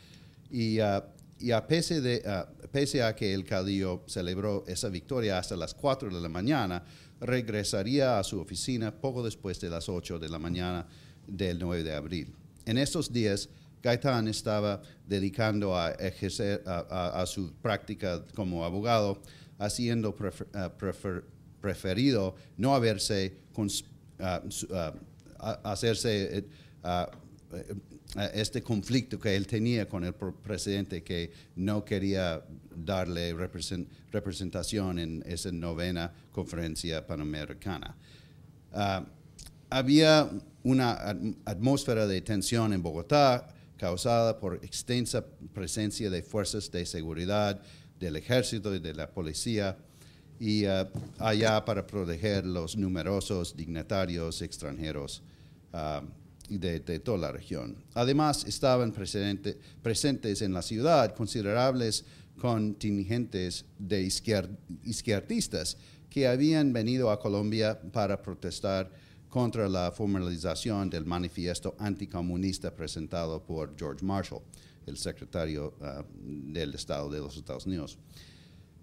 Pese a que el caudillo celebró esa victoria hasta las 4 de la mañana, regresaría a su oficina poco después de las 8 de la mañana del 9 de abril. En estos días, Gaitán estaba dedicando a ejercer a su práctica como abogado, haciendo preferido no hacerse este conflicto que él tenía con el presidente, que no quería darle representación en esa 9ª conferencia panamericana. Había una atmósfera de tensión en Bogotá causada por extensa presencia de fuerzas de seguridad del ejército y de la policía y allá para proteger los numerosos dignatarios extranjeros de toda la región. Además, estaban presentes en la ciudad considerables contingentes de izquierdistas que habían venido a Colombia para protestar contra la formalización del manifiesto anticomunista presentado por George Marshall, el secretario del Estado de los Estados Unidos.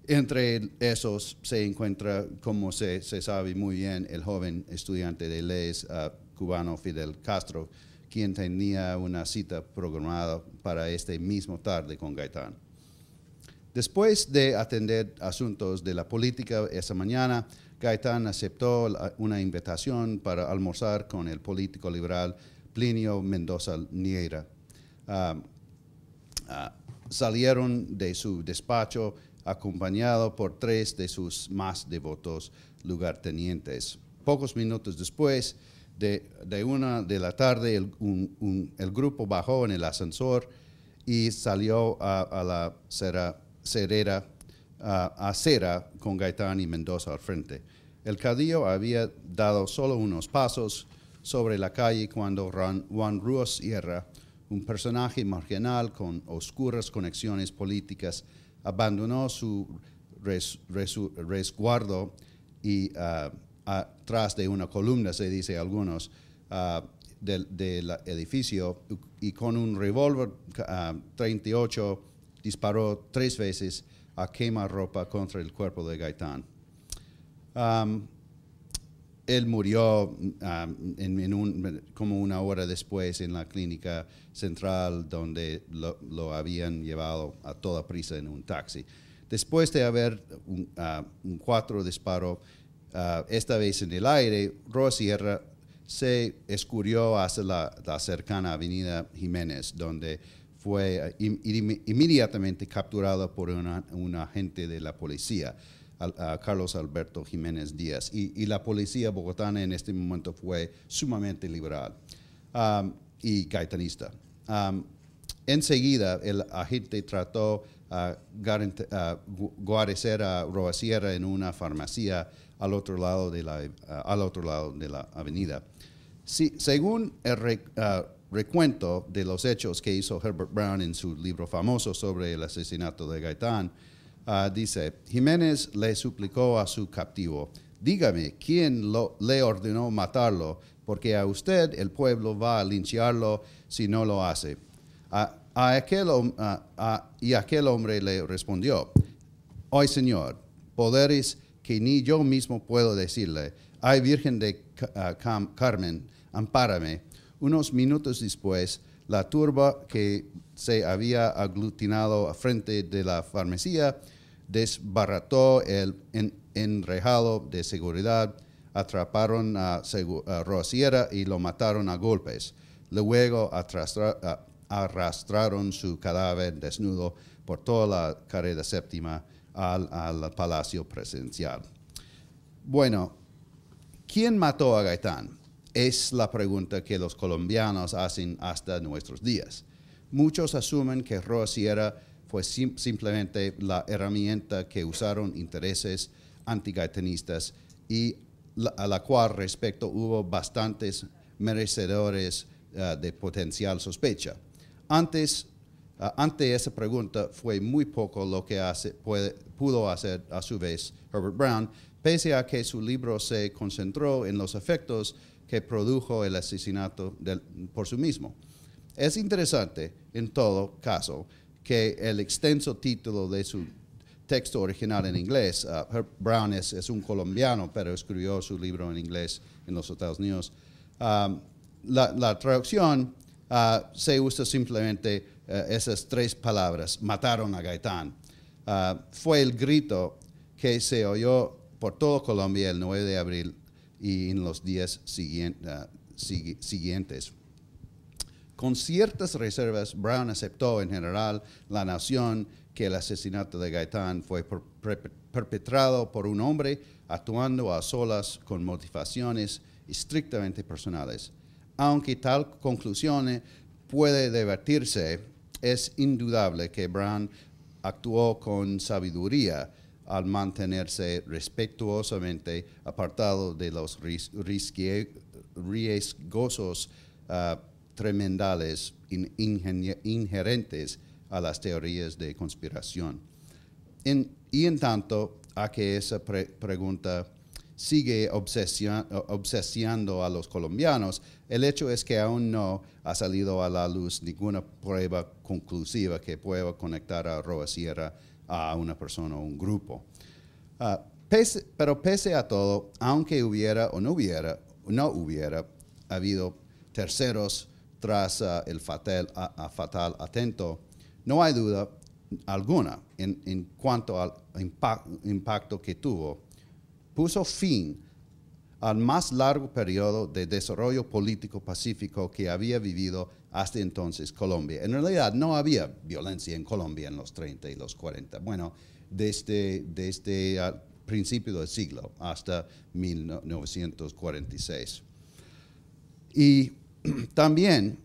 Entre esos se encuentra, como se sabe muy bien, el joven estudiante de leyes cubano Fidel Castro, quien tenía una cita programada para este mismo tarde con Gaitán. Después de atender asuntos de la política esa mañana, Gaitán aceptó una invitación para almorzar con el político liberal Plinio Mendoza Nieira. Salieron de su despacho acompañado por 3 de sus más devotos lugartenientes. Pocos minutos después de 1 de la tarde, el grupo bajó en el ascensor y salió a la cerera acera con Gaitán y Mendoza al frente. El caudillo había dado solo unos pasos sobre la calle cuando Juan Rúa Sierra, un personaje marginal con oscuras conexiones políticas, abandonó su resguardo y atrás de una columna, se dice algunos, del edificio, y con un revólver 38 disparó 3 veces a quemarropa contra el cuerpo de Gaitán. Él murió como una hora después en la clínica central, donde lo habían llevado a toda prisa en un taxi. Después de haber un 4 disparos, esta vez en el aire, Rúa Sierra se escurrió hacia la cercana avenida Jiménez, donde fue inmediatamente capturado por un agente de la policía, Carlos Alberto Jiménez Díaz. Y la policía bogotana en este momento fue sumamente liberal y gaitanista. Enseguida, el agente trató guarecer a Rúa Sierra en una farmacia al otro lado de la avenida. Sí, según el recuento de los hechos que hizo Herbert Brown en su libro famoso sobre el asesinato de Gaitán, dice: Jiménez le suplicó a su captivo: dígame quién le ordenó matarlo, porque a usted el pueblo va a lincharlo si no lo hace. Y aquel hombre le respondió: hoy, señor, poderes que ni yo mismo puedo decirle. Ay, Virgen de Carmen, ampárame. Unos minutos después, la turba que se había aglutinado frente de la farmacia desbarató el enrejado de seguridad, atraparon a Rúa Sierra y lo mataron a golpes. Luego arrastraron su cadáver desnudo por toda la carrera séptima al Palacio Presidencial. Bueno, ¿quién mató a Gaitán? Es la pregunta que los colombianos hacen hasta nuestros días. Muchos asumen que Rúa Sierra fue simplemente la herramienta que usaron intereses antigaitanistas y a la cual respecto hubo bastantes merecedores de potencial sospecha. Ante esa pregunta fue muy poco lo que pudo hacer a su vez Herbert Brown, pese a que su libro se concentró en los efectos que produjo el asesinato por sí mismo. Es interesante, en todo caso, que el extenso título de su texto original en inglés, Herbert Brown es un colombiano, pero escribió su libro en inglés en los Estados Unidos. La traducción se usa simplemente esas 3 palabras: mataron a Gaitán. Fue el grito que se oyó por toda Colombia el 9 de abril y en los días siguientes. Con ciertas reservas, Brown aceptó en general la noción que el asesinato de Gaitán fue perpetrado por un hombre actuando a solas con motivaciones estrictamente personales. Aunque tal conclusión puede debatirse, es indudable que Brown actuó con sabiduría al mantenerse respetuosamente apartado de los riesgosos tremendales inherentes a las teorías de conspiración. Y en tanto a que esa pregunta sigue obsesionando a los colombianos, el hecho es que aún no ha salido a la luz ninguna prueba conclusiva que pueda conectar a Rúa Sierra a una persona o un grupo. Pero pese a todo, aunque hubiera o no hubiera habido terceros tras el fatal atentado, no hay duda alguna en cuanto al impacto que tuvo. Puso fin al más largo periodo de desarrollo político pacífico que había vivido hasta entonces Colombia. En realidad no había violencia en Colombia en los 30 y los 40. Bueno, desde el principio del siglo hasta 1946. Y también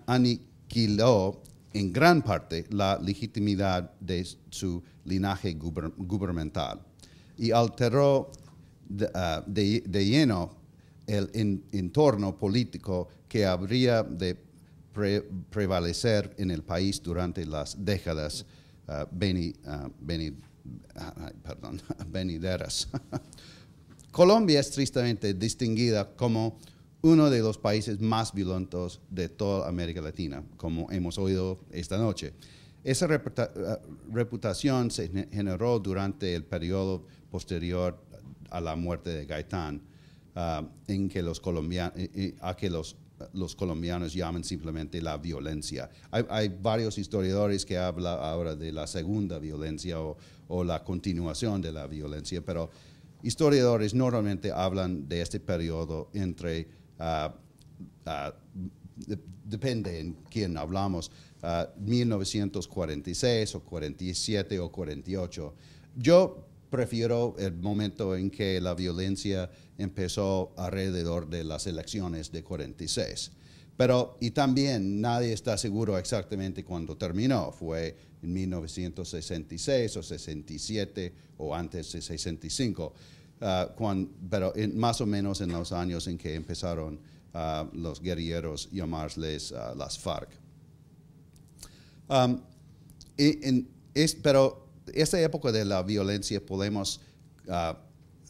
aniquiló en gran parte la legitimidad de su linaje gubernamental y alteró de lleno el entorno político que habría de prevalecer en el país durante las décadas venideras. Colombia es tristemente distinguida como uno de los países más violentos de toda América Latina, como hemos oído esta noche. Esa reputación se generó durante el periodo posterior a la muerte de Gaitán, en que los colombianos llaman simplemente la violencia. Hay varios historiadores que hablan ahora de la segunda violencia o la continuación de la violencia, pero historiadores normalmente hablan de este periodo entre, depende en quién hablamos, 1946 o 47 o 48. Yo prefiero el momento en que la violencia empezó alrededor de las elecciones de 46. Y también nadie está seguro exactamente cuándo terminó. Fue en 1966 o 67 o antes de 65. Pero más o menos en los años en que empezaron los guerrilleros llamarles las FARC. Pero esta época de la violencia podemos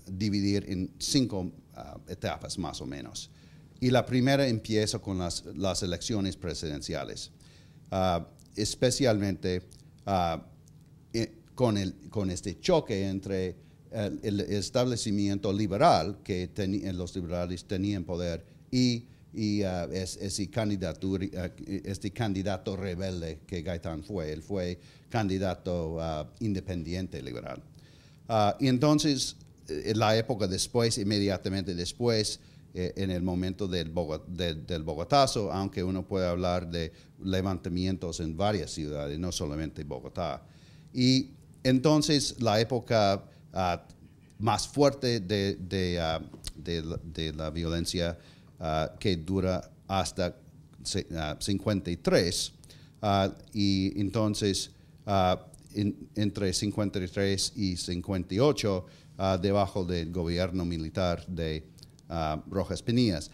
dividir en 5 etapas más o menos. Y la primera empieza con las elecciones presidenciales, especialmente con este choque entre el establecimiento liberal, que los liberales tenían poder, y este candidato rebelde que Gaitán fue. Él fue candidato independiente liberal. Y entonces, en la época después, inmediatamente después, en el momento del Bogotazo, aunque uno puede hablar de levantamientos en varias ciudades, no solamente Bogotá. Y entonces la época más fuerte de la violencia que dura hasta 53, y entonces entre 53 y 58, debajo del gobierno militar de Rojas Pinillas.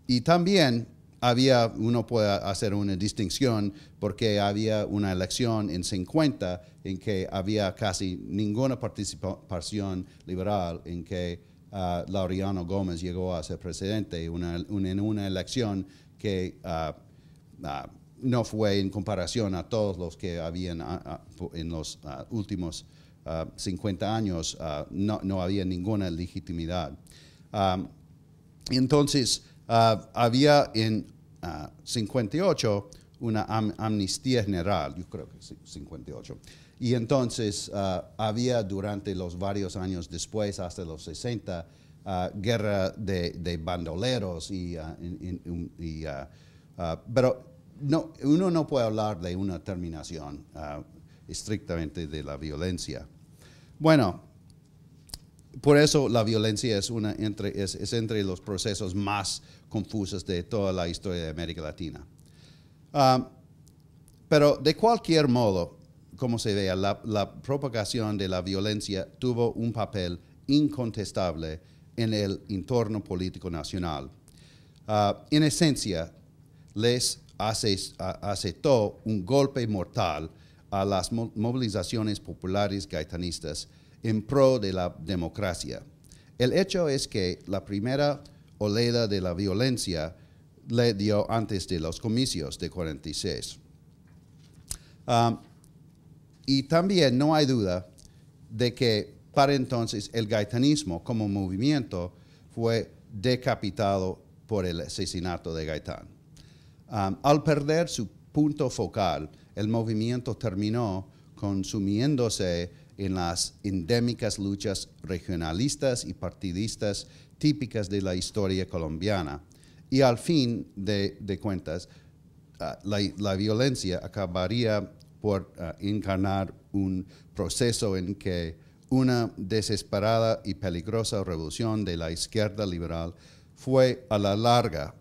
Y también uno puede hacer una distinción porque había una elección en 50 en que había casi ninguna participación liberal, en que Laureano Gómez llegó a ser presidente en una elección que no fue en comparación a todos los que habían en los últimos 50 años, no había ninguna legitimidad. Entonces, había en 58 una amnistía general, yo creo que sí, 58. Y entonces había durante los varios años después, hasta los 60, guerra de bandoleros. Pero uno no puede hablar de una terminación estrictamente de la violencia. Bueno, por eso la violencia es entre los procesos más confusos de toda la historia de América Latina. Pero de cualquier modo, como se vea, la propagación de la violencia tuvo un papel incontestable en el entorno político nacional. En esencia, les aceptó un golpe mortal a las movilizaciones populares gaitanistas en pro de la democracia. El hecho es que la primera oleada de la violencia le dio antes de los comicios de 46. Y también no hay duda de que para entonces el gaitanismo como movimiento fue decapitado por el asesinato de Gaitán. Al perder su punto focal, el movimiento terminó consumiéndose en las endémicas luchas regionalistas y partidistas típicas de la historia colombiana. Y al fin de cuentas, la violencia acabaría por encarnar un proceso en que una desesperada y peligrosa revolución de la izquierda liberal fue a la larga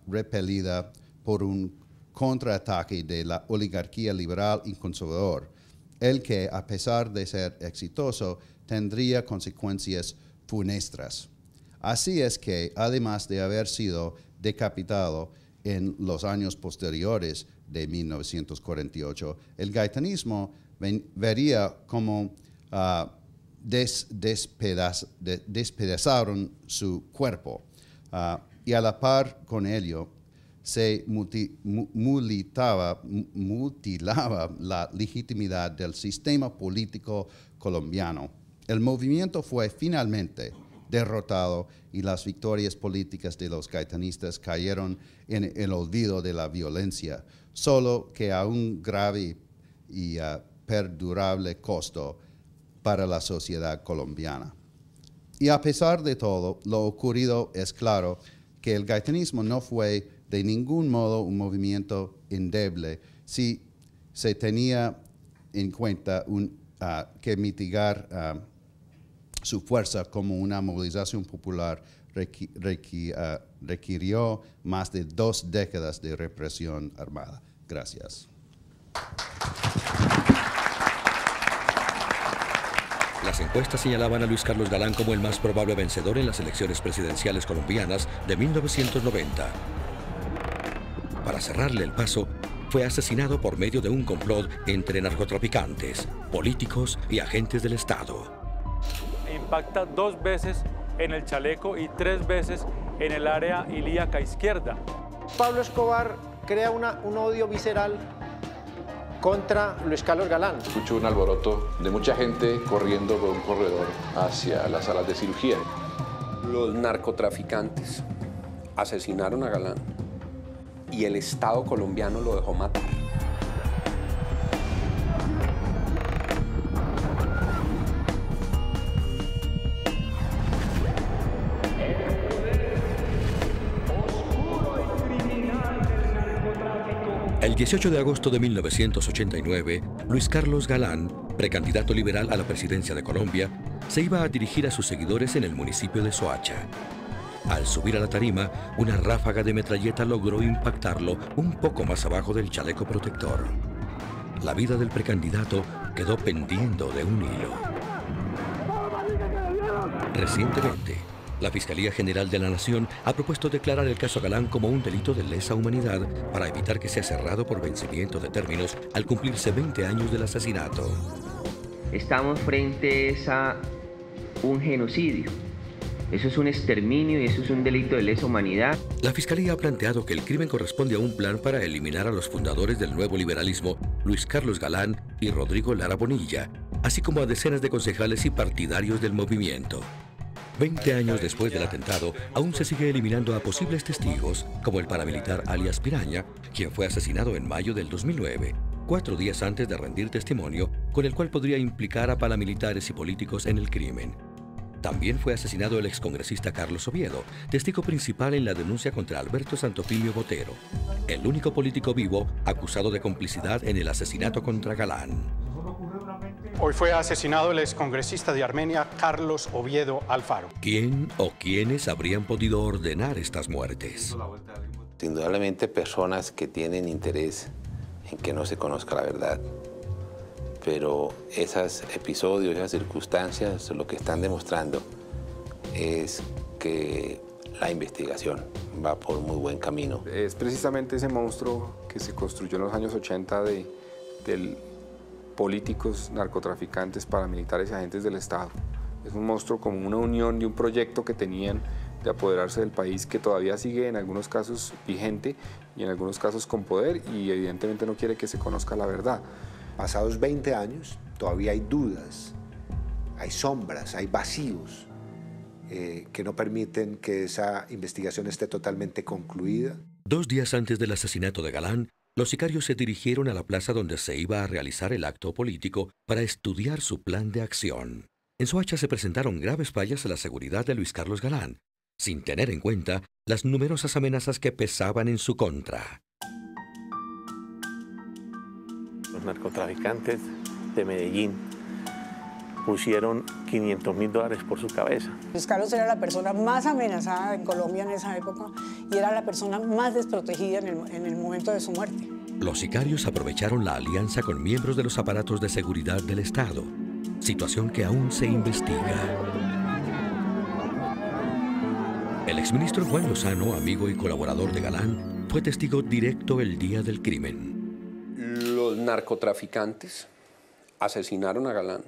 repelida por un contraataque de la oligarquía liberal y conservador, el que, a pesar de ser exitoso, tendría consecuencias funestas. Así es que, además de haber sido decapitado en los años posteriores de 1948, el gaitanismo vería como despedazaron su cuerpo y a la par con ello se mutilaba la legitimidad del sistema político colombiano. El movimiento fue finalmente derrotado y las victorias políticas de los gaitanistas cayeron en el olvido de la violencia, solo que a un grave y perdurable costo para la sociedad colombiana. Y a pesar de todo lo ocurrido, es claro que el gaitanismo no fue de ningún modo un movimiento endeble si se tenía en cuenta que mitigar su fuerza como una movilización popular requirió más de 2 décadas de represión armada. Gracias. Las encuestas señalaban a Luis Carlos Galán como el más probable vencedor en las elecciones presidenciales colombianas de 1990. Para cerrarle el paso, fue asesinado por medio de un complot entre narcotraficantes, políticos y agentes del Estado. Impacta 2 veces en el chaleco y 3 veces en el área ilíaca izquierda. Pablo Escobar crea un odio visceral contra Luis Carlos Galán. Escucho un alboroto de mucha gente corriendo por un corredor hacia las salas de cirugía. Los narcotraficantes asesinaron a Galán y el Estado colombiano lo dejó matar. El 18 de agosto de 1989, Luis Carlos Galán, precandidato liberal a la presidencia de Colombia, se iba a dirigir a sus seguidores en el municipio de Soacha. Al subir a la tarima, una ráfaga de metralleta logró impactarlo un poco más abajo del chaleco protector. La vida del precandidato quedó pendiendo de un hilo. Recientemente, la Fiscalía General de la Nación ha propuesto declarar el caso Galán como un delito de lesa humanidad para evitar que sea cerrado por vencimiento de términos al cumplirse 20 años del asesinato. Estamos frente a un genocidio. Eso es un exterminio y eso es un delito de lesa humanidad. La Fiscalía ha planteado que el crimen corresponde a un plan para eliminar a los fundadores del nuevo liberalismo, Luis Carlos Galán y Rodrigo Lara Bonilla, así como a decenas de concejales y partidarios del movimiento. 20 años después del atentado, aún se sigue eliminando a posibles testigos, como el paramilitar alias Piraña, quien fue asesinado en mayo del 2009, 4 días antes de rendir testimonio, con el cual podría implicar a paramilitares y políticos en el crimen. También fue asesinado el excongresista Carlos Oviedo, testigo principal en la denuncia contra Alberto Santofimio Botero, el único político vivo acusado de complicidad en el asesinato contra Galán. Hoy fue asesinado el excongresista de Armenia, Carlos Oviedo Alfaro. ¿Quién o quiénes habrían podido ordenar estas muertes? Indudablemente personas que tienen interés en que no se conozca la verdad. Pero esos episodios, esas circunstancias, lo que están demostrando es que la investigación va por muy buen camino. Es precisamente ese monstruo que se construyó en los años 80 de políticos, narcotraficantes, paramilitares y agentes del Estado. Es un monstruo como una unión de un proyecto que tenían de apoderarse del país, que todavía sigue en algunos casos vigente y en algunos casos con poder, y evidentemente no quiere que se conozca la verdad. Pasados 20 años, todavía hay dudas, hay sombras, hay vacíos que no permiten que esa investigación esté totalmente concluida. 2 días antes del asesinato de Galán, los sicarios se dirigieron a la plaza donde se iba a realizar el acto político para estudiar su plan de acción. En Soacha se presentaron graves fallas a la seguridad de Luis Carlos Galán, sin tener en cuenta las numerosas amenazas que pesaban en su contra. Los narcotraficantes de Medellín pusieron $500.000 por su cabeza. Luis Carlos era la persona más amenazada en Colombia en esa época y era la persona más desprotegida en el momento de su muerte. Los sicarios aprovecharon la alianza con miembros de los aparatos de seguridad del Estado, situación que aún se investiga. El exministro Juan Lozano, amigo y colaborador de Galán, fue testigo directo el día del crimen. Los narcotraficantes asesinaron a Galán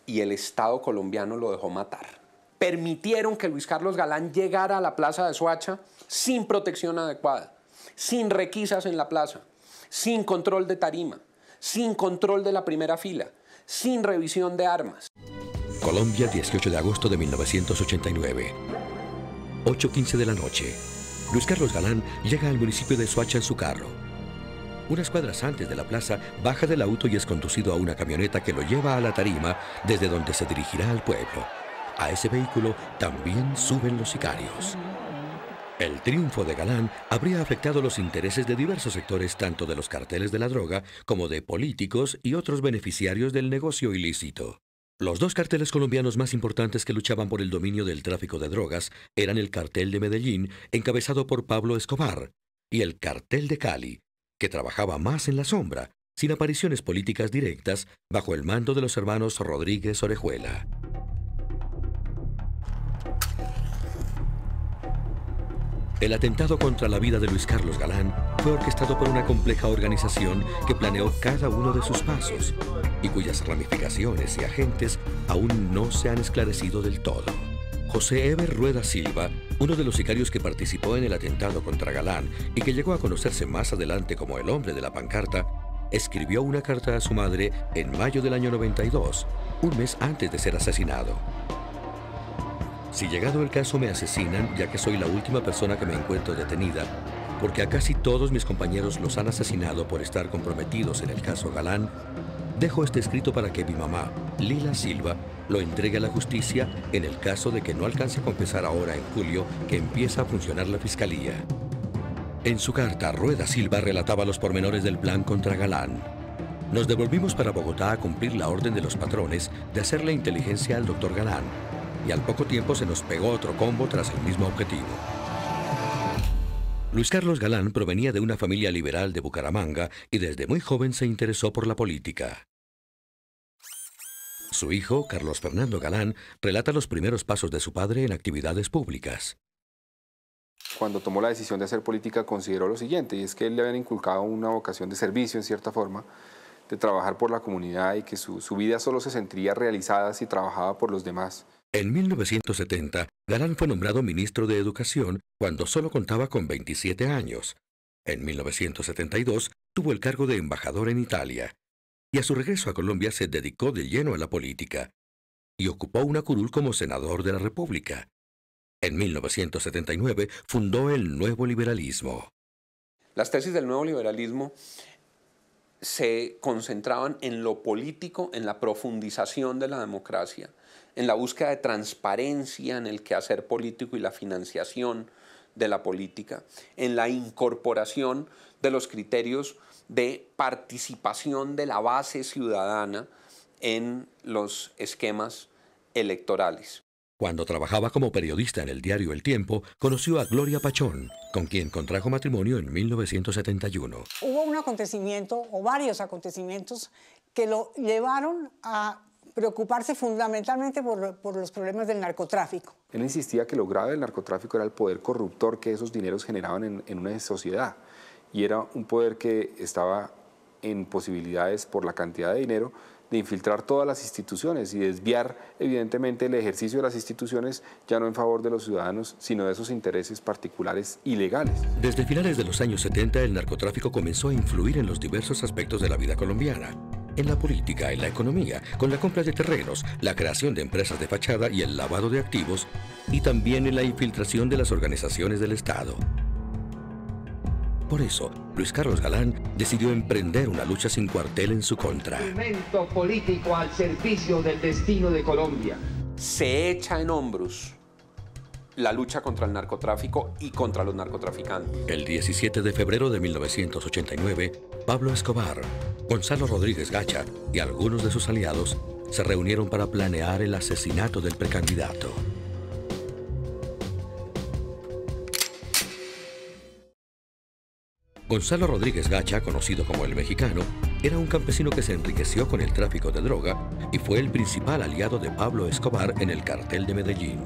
y el Estado colombiano lo dejó matar. Permitieron que Luis Carlos Galán llegara a la plaza de Soacha sin protección adecuada, sin requisas en la plaza, sin control de tarima, sin control de la primera fila, sin revisión de armas. Colombia, 18 de agosto de 1989. 8:15 de la noche. Luis Carlos Galán llega al municipio de Soacha en su carro. Unas cuadras antes de la plaza, baja del auto y es conducido a una camioneta que lo lleva a la tarima, desde donde se dirigirá al pueblo. A ese vehículo también suben los sicarios. El triunfo de Galán habría afectado los intereses de diversos sectores, tanto de los carteles de la droga como de políticos y otros beneficiarios del negocio ilícito. Los dos carteles colombianos más importantes que luchaban por el dominio del tráfico de drogas eran el cartel de Medellín, encabezado por Pablo Escobar, y el cartel de Cali, que trabajaba más en la sombra, sin apariciones políticas directas, bajo el mando de los hermanos Rodríguez Orejuela. El atentado contra la vida de Luis Carlos Galán fue orquestado por una compleja organización que planeó cada uno de sus pasos y cuyas ramificaciones y agentes aún no se han esclarecido del todo. José Eber Rueda Silva, uno de los sicarios que participó en el atentado contra Galán y que llegó a conocerse más adelante como el hombre de la pancarta, escribió una carta a su madre en mayo del año 92, un mes antes de ser asesinado. Si llegado el caso me asesinan, ya que soy la última persona que me encuentro detenida, porque a casi todos mis compañeros los han asesinado por estar comprometidos en el caso Galán, dejo este escrito para que mi mamá, Lila Silva, lo entregue a la justicia en el caso de que no alcance a confesar ahora en julio que empieza a funcionar la fiscalía. En su carta, Rueda Silva relataba los pormenores del plan contra Galán. Nos devolvimos para Bogotá a cumplir la orden de los patrones de hacerle inteligencia al doctor Galán, y al poco tiempo se nos pegó otro combo tras el mismo objetivo. Luis Carlos Galán provenía de una familia liberal de Bucaramanga y desde muy joven se interesó por la política. Su hijo, Carlos Fernando Galán, relata los primeros pasos de su padre en actividades públicas. Cuando tomó la decisión de hacer política consideró lo siguiente, y es que él le habían inculcado una vocación de servicio en cierta forma, de trabajar por la comunidad y que su vida solo se sentiría realizada si trabajaba por los demás. En 1970, Galán fue nombrado ministro de Educación cuando solo contaba con 27 años. En 1972 tuvo el cargo de embajador en Italia y a su regreso a Colombia se dedicó de lleno a la política y ocupó una curul como senador de la República. En 1979 fundó el Nuevo Liberalismo. Las tesis del Nuevo Liberalismo se concentraban en lo político, en la profundización de la democracia, en la búsqueda de transparencia en el quehacer político y la financiación de la política, en la incorporación de los criterios de participación de la base ciudadana en los esquemas electorales. Cuando trabajaba como periodista en el diario El Tiempo, conoció a Gloria Pachón, con quien contrajo matrimonio en 1971. Hubo un acontecimiento, o varios acontecimientos, que lo llevaron a preocuparse fundamentalmente por los problemas del narcotráfico. Él insistía que lo grave del narcotráfico era el poder corruptor que esos dineros generaban en una sociedad. Y era un poder que estaba en posibilidades, por la cantidad de dinero, de infiltrar todas las instituciones y desviar evidentemente el ejercicio de las instituciones ya no en favor de los ciudadanos, sino de esos intereses particulares ilegales. Desde finales de los años 70 el narcotráfico comenzó a influir en los diversos aspectos de la vida colombiana. En la política, en la economía, con la compra de terrenos, la creación de empresas de fachada y el lavado de activos, y también en la infiltración de las organizaciones del Estado. Por eso, Luis Carlos Galán decidió emprender una lucha sin cuartel en su contra. Instrumento político al servicio del destino de Colombia. Se echa en hombros la lucha contra el narcotráfico y contra los narcotraficantes. El 17 de febrero de 1989, Pablo Escobar, Gonzalo Rodríguez Gacha y algunos de sus aliados se reunieron para planear el asesinato del precandidato. Gonzalo Rodríguez Gacha, conocido como el Mexicano, era un campesino que se enriqueció con el tráfico de droga y fue el principal aliado de Pablo Escobar en el cartel de Medellín.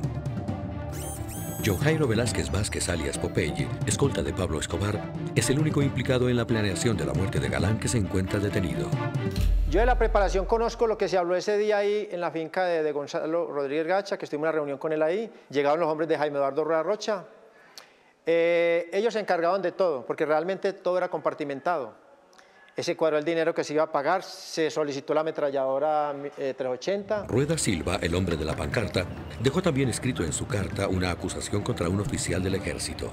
John Jairo Velázquez Vázquez, alias Popeye, escolta de Pablo Escobar, es el único implicado en la planeación de la muerte de Galán que se encuentra detenido. Yo de la preparación conozco lo que se habló ese día ahí en la finca de Gonzalo Rodríguez Gacha, que estuvimos en una reunión con él ahí. Llegaron los hombres de Jaime Eduardo Rueda Rocha. Ellos se encargaban de todo, porque realmente todo era compartimentado. Ese cuadro del dinero que se iba a pagar, se solicitó la ametralladora 380. Rueda Silva, el hombre de la pancarta, dejó también escrito en su carta una acusación contra un oficial del ejército.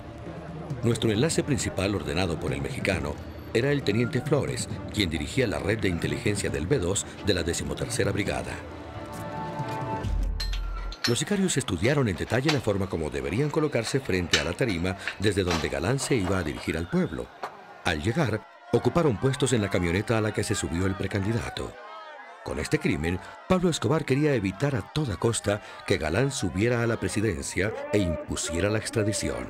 Nuestro enlace principal, ordenado por el Mexicano, era el teniente Flores, quien dirigía la red de inteligencia del B2 de la 13ª Brigada. Los sicarios estudiaron en detalle la forma como deberían colocarse frente a la tarima desde donde Galán se iba a dirigir al pueblo. Al llegar, ocuparon puestos en la camioneta a la que se subió el precandidato. Con este crimen, Pablo Escobar quería evitar a toda costa que Galán subiera a la presidencia e impusiera la extradición.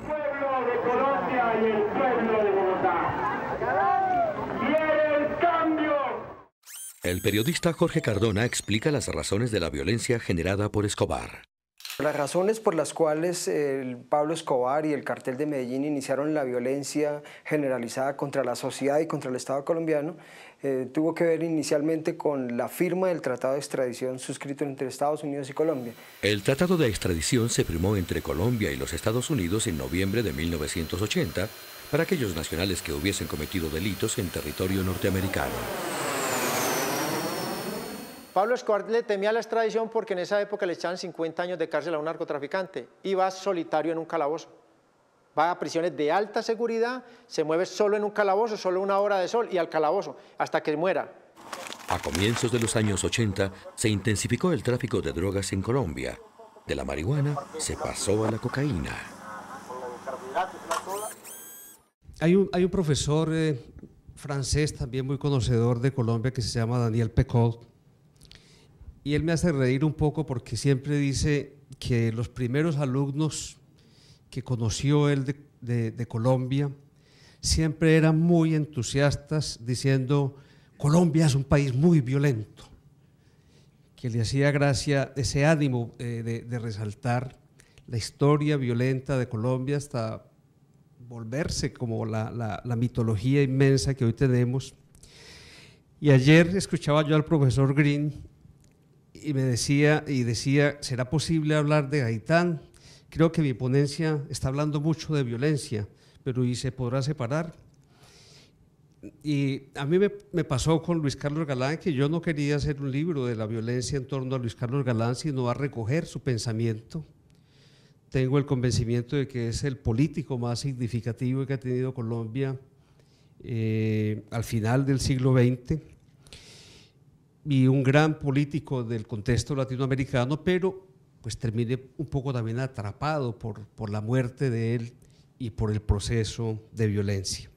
El periodista Jorge Cardona explica las razones de la violencia generada por Escobar. Las razones por las cuales Pablo Escobar y el cartel de Medellín iniciaron la violencia generalizada contra la sociedad y contra el Estado colombiano tuvo que ver inicialmente con la firma del tratado de extradición suscrito entre Estados Unidos y Colombia. El tratado de extradición se firmó entre Colombia y los Estados Unidos en noviembre de 1980 para aquellos nacionales que hubiesen cometido delitos en territorio norteamericano. Pablo Escobar le temía la extradición porque en esa época le echaban 50 años de cárcel a un narcotraficante y va solitario en un calabozo. Va a prisiones de alta seguridad, se mueve solo en un calabozo, solo una hora de sol y al calabozo, hasta que muera. A comienzos de los años 80 se intensificó el tráfico de drogas en Colombia. De la marihuana se pasó a la cocaína. Hay un profesor francés también muy conocedor de Colombia que se llama Daniel Pecot. Y él me hace reír un poco porque siempre dice que los primeros alumnos que conoció él de Colombia siempre eran muy entusiastas diciendo Colombia es un país muy violento, que le hacía gracia ese ánimo de resaltar la historia violenta de Colombia hasta volverse como la mitología inmensa que hoy tenemos. Y ayer escuchaba yo al profesor Green y me decía, ¿será posible hablar de Gaitán? Creo que mi ponencia está hablando mucho de violencia, pero ¿y se podrá separar? Y a mí me pasó con Luis Carlos Galán que yo no quería hacer un libro de la violencia en torno a Luis Carlos Galán, sino a recoger su pensamiento. Tengo el convencimiento de que es el político más significativo que ha tenido Colombia al final del siglo XX. Y un gran político del contexto latinoamericano, pero pues terminé un poco también atrapado por la muerte de él y por el proceso de violencia.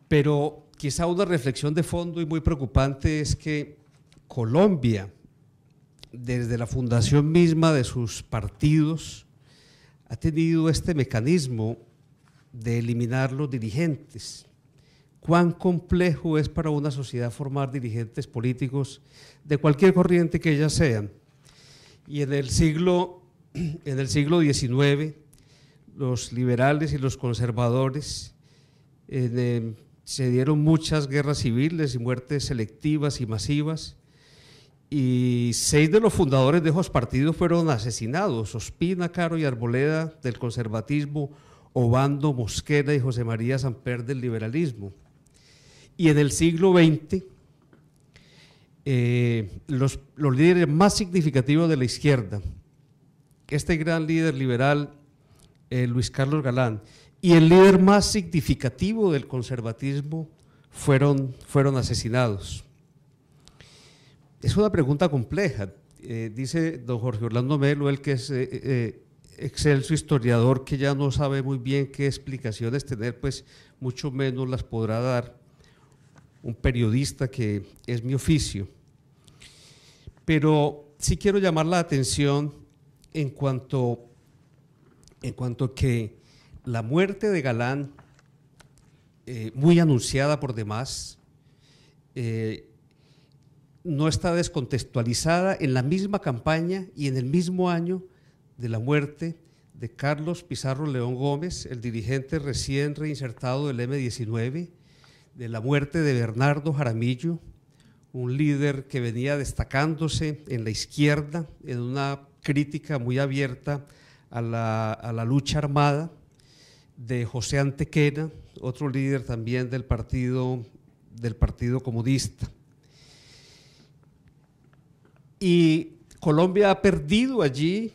Pero quizá una reflexión de fondo y muy preocupante es que Colombia, desde la fundación misma de sus partidos, ha tenido este mecanismo de eliminar los dirigentes. Cuán complejo es para una sociedad formar dirigentes políticos de cualquier corriente que ellas sean. Y en el siglo XIX, los liberales y los conservadores se dieron muchas guerras civiles y muertes selectivas y masivas, y 6 de los fundadores de esos partidos fueron asesinados: Ospina, Caro y Arboleda del conservatismo, Obando, Mosquera y José María Samper del liberalismo. Y en el siglo XX, los líderes más significativos de la izquierda, este gran líder liberal, Luis Carlos Galán, y el líder más significativo del conservatismo fueron asesinados. Es una pregunta compleja. Dice don Jorge Orlando Melo, él que es excelso historiador, que ya no sabe muy bien qué explicaciones tener, pues mucho menos las podrá dar un periodista que es mi oficio. Pero sí quiero llamar la atención en cuanto que la muerte de Galán muy anunciada por demás, no está descontextualizada en la misma campaña y en el mismo año de la muerte de Carlos Pizarro León Gómez, el dirigente recién reinsertado del M-19, de la muerte de Bernardo Jaramillo, un líder que venía destacándose en la izquierda en una crítica muy abierta a la lucha armada, de José Antequera, otro líder también del Partido Comunista. Y Colombia ha perdido allí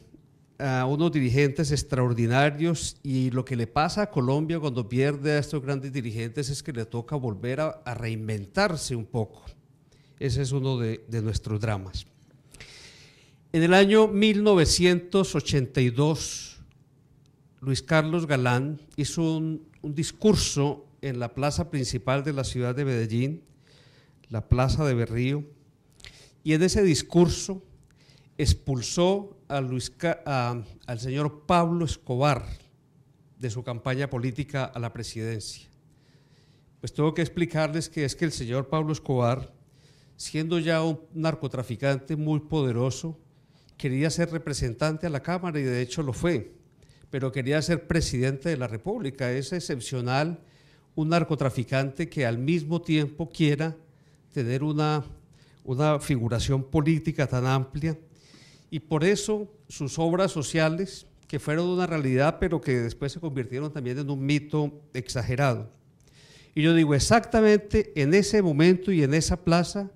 a unos dirigentes extraordinarios, y lo que le pasa a Colombia cuando pierde a estos grandes dirigentes es que le toca volver a reinventarse un poco. Ese es uno de nuestros dramas. En el año 1982, Luis Carlos Galán hizo un discurso en la plaza principal de la ciudad de Medellín, la Plaza de Berrío, y en ese discurso expulsó al señor Pablo Escobar de su campaña política a la presidencia. Pues tengo que explicarles que es que el señor Pablo Escobar, siendo ya un narcotraficante muy poderoso, quería ser representante a la Cámara, y de hecho lo fue, pero quería ser presidente de la República. Es excepcional un narcotraficante que al mismo tiempo quiera tener una figuración política tan amplia, y por eso sus obras sociales, que fueron una realidad, pero que después se convirtieron también en un mito exagerado. Y yo digo, exactamente en ese momento y en esa plaza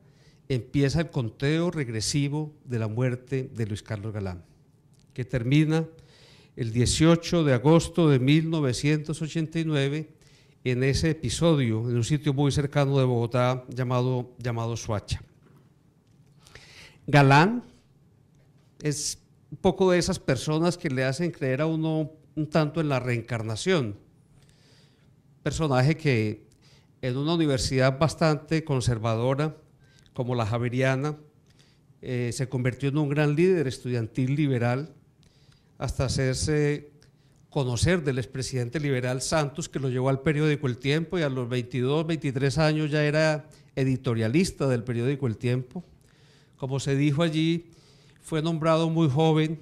empieza el conteo regresivo de la muerte de Luis Carlos Galán, que termina el 18 de agosto de 1989 en ese episodio, en un sitio muy cercano de Bogotá llamado Soacha. Galán es un poco de esas personas que le hacen creer a uno un tanto en la reencarnación. Personaje que en una universidad bastante conservadora como la Javeriana se convirtió en un gran líder estudiantil liberal, hasta hacerse conocer del expresidente liberal Santos, que lo llevó al periódico El Tiempo, y a los 22, 23 años ya era editorialista del periódico El Tiempo. Como se dijo allí, fue nombrado muy joven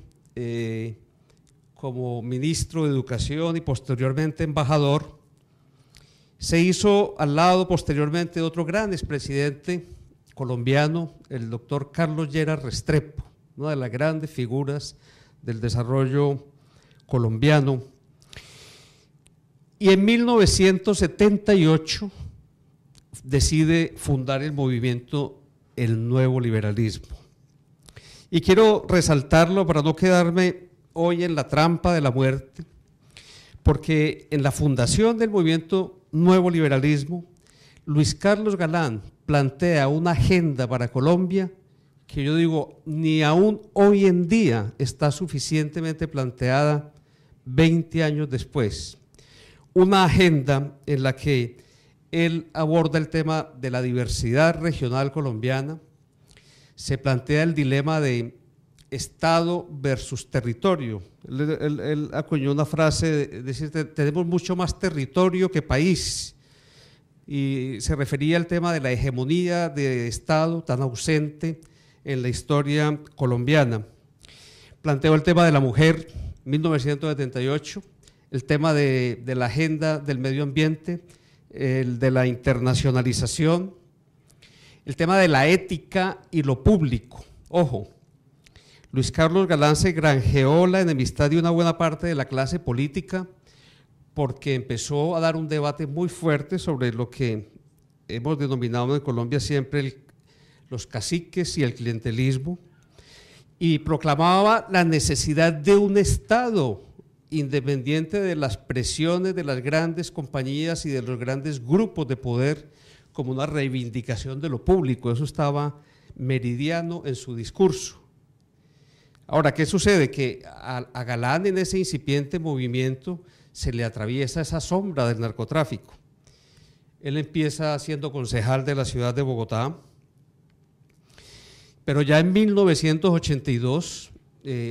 como ministro de Educación y posteriormente embajador. Se hizo al lado posteriormente de otro gran expresidente colombiano, el doctor Carlos Lleras Restrepo, una de las grandes figuras del desarrollo colombiano. Y en 1978 decide fundar el movimiento El Nuevo Liberalismo. Y quiero resaltarlo para no quedarme hoy en la trampa de la muerte, porque en la fundación del movimiento Nuevo Liberalismo, Luis Carlos Galán plantea una agenda para Colombia que yo digo, ni aún hoy en día está suficientemente planteada 20 años después. Una agenda en la que él aborda el tema de la diversidad regional colombiana, se plantea el dilema de Estado versus territorio. Él acuñó una frase de decir, tenemos mucho más territorio que país, y se refería al tema de la hegemonía de Estado tan ausente en la historia colombiana. Planteó el tema de la mujer, 1978, el tema de la agenda del medio ambiente, el de la internacionalización, el tema de la ética y lo público. Ojo, Luis Carlos Galán se granjeó la enemistad de una buena parte de la clase política porque empezó a dar un debate muy fuerte sobre lo que hemos denominado en Colombia siempre los caciques y el clientelismo, y proclamaba la necesidad de un Estado independiente de las presiones de las grandes compañías y de los grandes grupos de poder, como una reivindicación de lo público. Eso estaba meridiano en su discurso. Ahora, ¿qué sucede? Que a Galán en ese incipiente movimiento se le atraviesa esa sombra del narcotráfico. Él empieza siendo concejal de la ciudad de Bogotá, pero ya en 1982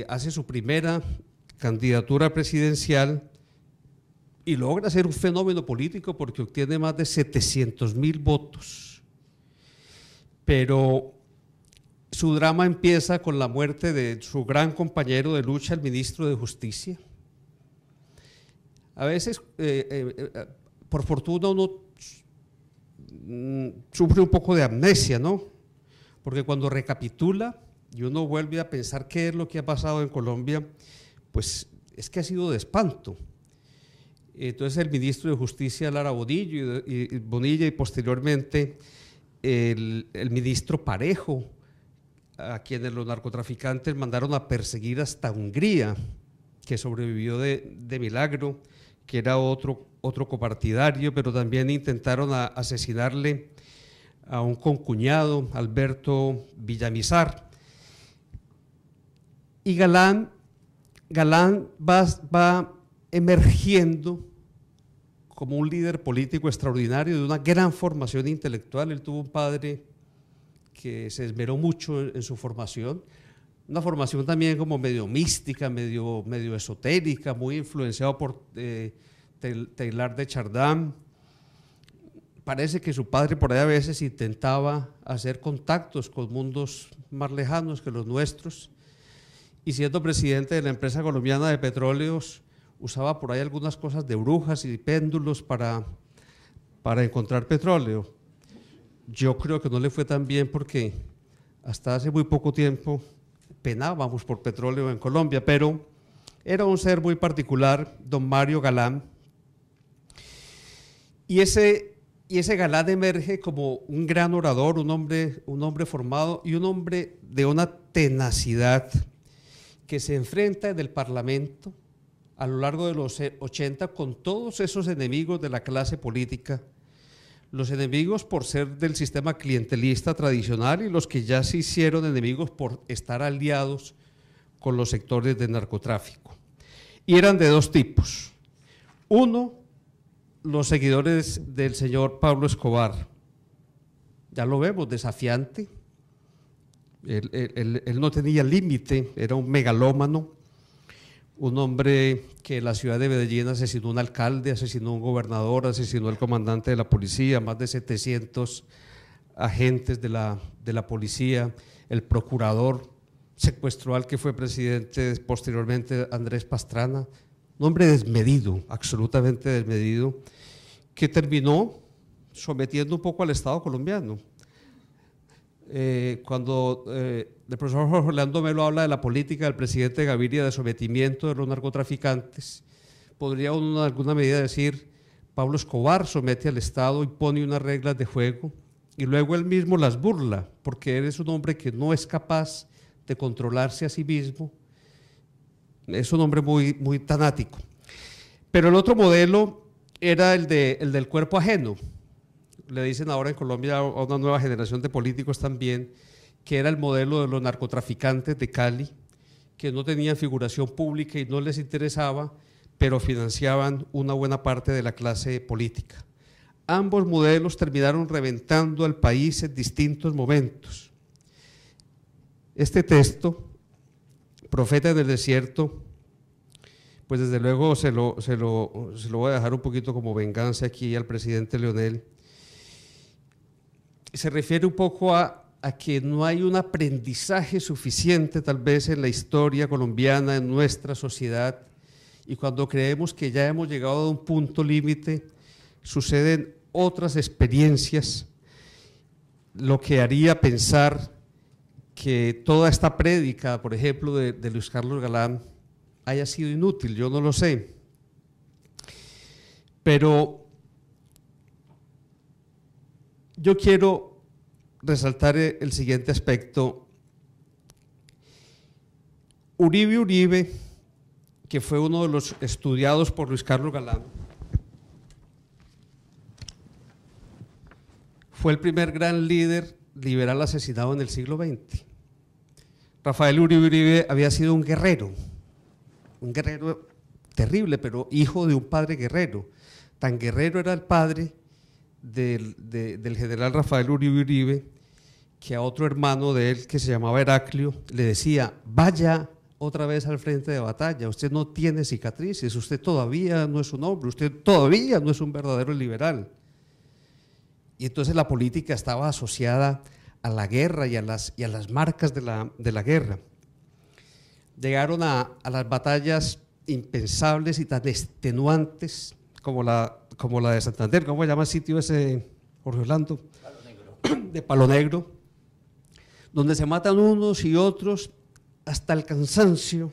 hace su primera candidatura presidencial y logra ser un fenómeno político porque obtiene más de 700.000 votos. Pero su drama empieza con la muerte de su gran compañero de lucha, el ministro de Justicia. A veces, por fortuna, uno sufre un poco de amnesia, ¿no? Porque cuando recapitula y uno vuelve a pensar qué es lo que ha pasado en Colombia, pues es que ha sido de espanto. Entonces el ministro de Justicia, Lara Bonilla, y posteriormente el ministro Parejo, a quienes los narcotraficantes mandaron a perseguir hasta Hungría, que sobrevivió de milagro, que era otro copartidario, pero también intentaron asesinarle a un concuñado, Alberto Villamizar. Y Galán va emergiendo como un líder político extraordinario, de una gran formación intelectual. Él tuvo un padre que se esmeró mucho en su formación, una formación también como medio mística, medio esotérica, muy influenciado por Teilhard de Chardin. Parece que su padre por ahí a veces intentaba hacer contactos con mundos más lejanos que los nuestros, y siendo presidente de la empresa colombiana de petróleos, usaba por ahí algunas cosas de brujas y péndulos para encontrar petróleo. Yo creo que no le fue tan bien porque hasta hace muy poco tiempo penábamos por petróleo en Colombia, pero era un ser muy particular, don Mario Galán. Y ese Galán emerge como un gran orador, un hombre formado y un hombre de una tenacidad que se enfrenta en el Parlamento a lo largo de los 80 con todos esos enemigos de la clase política, los enemigos por ser del sistema clientelista tradicional y los que ya se hicieron enemigos por estar aliados con los sectores del narcotráfico. Y eran de dos tipos. Uno, los seguidores del señor Pablo Escobar. Ya lo vemos, desafiante. Él no tenía límite, era un megalómano, un hombre que en la ciudad de Medellín asesinó a un alcalde, asesinó a un gobernador, asesinó al comandante de la policía, más de 700 agentes de la policía, el procurador secuestró al que fue presidente posteriormente, Andrés Pastrana, un hombre desmedido, absolutamente desmedido, que terminó sometiendo un poco al Estado colombiano. Cuando el profesor Jorge Orlando Melo habla de la política del presidente Gaviria de sometimiento de los narcotraficantes, podría uno en alguna medida decir, Pablo Escobar somete al Estado y pone unas reglas de juego y luego él mismo las burla, porque él es un hombre que no es capaz de controlarse a sí mismo, es un hombre muy tanático. Pero el otro modelo era el del cuerpo ajeno. Le dicen ahora en Colombia a una nueva generación de políticos también, que era el modelo de los narcotraficantes de Cali, que no tenían figuración pública y no les interesaba, pero financiaban una buena parte de la clase política. Ambos modelos terminaron reventando al país en distintos momentos. Este texto, Profeta del Desierto, pues desde luego se lo voy a dejar un poquito como venganza aquí al presidente Leonel. Se refiere un poco a que no hay un aprendizaje suficiente tal vez en la historia colombiana, en nuestra sociedad, y cuando creemos que ya hemos llegado a un punto límite, suceden otras experiencias, lo que haría pensar que toda esta prédica, por ejemplo, de Luis Carlos Galán, haya sido inútil, yo no lo sé. Pero yo quiero resaltar el siguiente aspecto. Uribe, que fue uno de los estudiados por Luis Carlos Galán, fue el primer gran líder liberal asesinado en el siglo XX. Rafael Uribe había sido un guerrero terrible, pero hijo de un padre guerrero. Tan guerrero era el padre del general Rafael Uribe, que a otro hermano de él que se llamaba Heraclio le decía, vaya otra vez al frente de batalla, usted no tiene cicatrices, usted todavía no es un hombre, usted todavía no es un verdadero liberal. Y entonces la política estaba asociada a la guerra y a las marcas de la guerra. Llegaron a las batallas impensables y tan extenuantes como la de Santander. ¿Cómo se llama el sitio ese, Jorge Orlando? Palo Negro. De Palo Negro, donde se matan unos y otros hasta el cansancio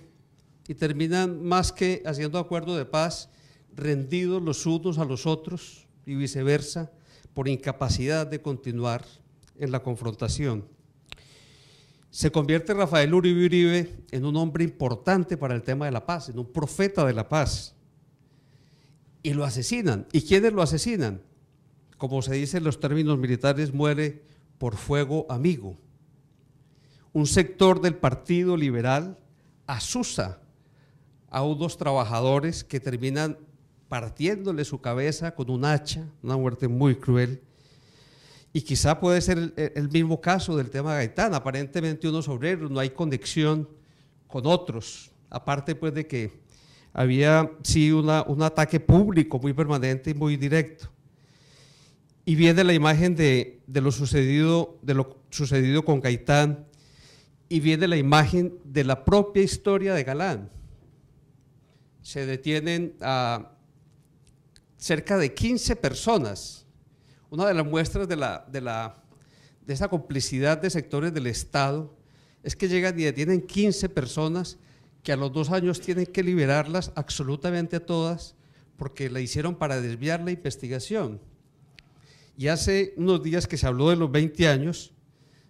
y terminan, más que haciendo acuerdo de paz, rendidos los unos a los otros y viceversa, por incapacidad de continuar en la confrontación. Se convierte Rafael Uribe Uribe en un hombre importante para el tema de la paz, en un profeta de la paz. Y lo asesinan. ¿Y quiénes lo asesinan? Como se dice en los términos militares, muere por fuego amigo. Un sector del Partido Liberal asusa a unos trabajadores que terminan partiéndole su cabeza con un hacha, una muerte muy cruel. Y quizá puede ser el mismo caso del tema Gaitán. Aparentemente unos obreros, no hay conexión con otros, aparte pues de que había sí un ataque público muy permanente y muy directo. Y viene la imagen de lo sucedido con Gaitán, y viene la imagen de la propia historia de Galán. Se detienen a cerca de 15 personas. Una de las muestras de esa complicidad de sectores del Estado es que llegan y detienen 15 personas que a los 2 años tienen que liberarlas absolutamente a todas porque la hicieron para desviar la investigación. Y hace unos días que se habló de los 20 años,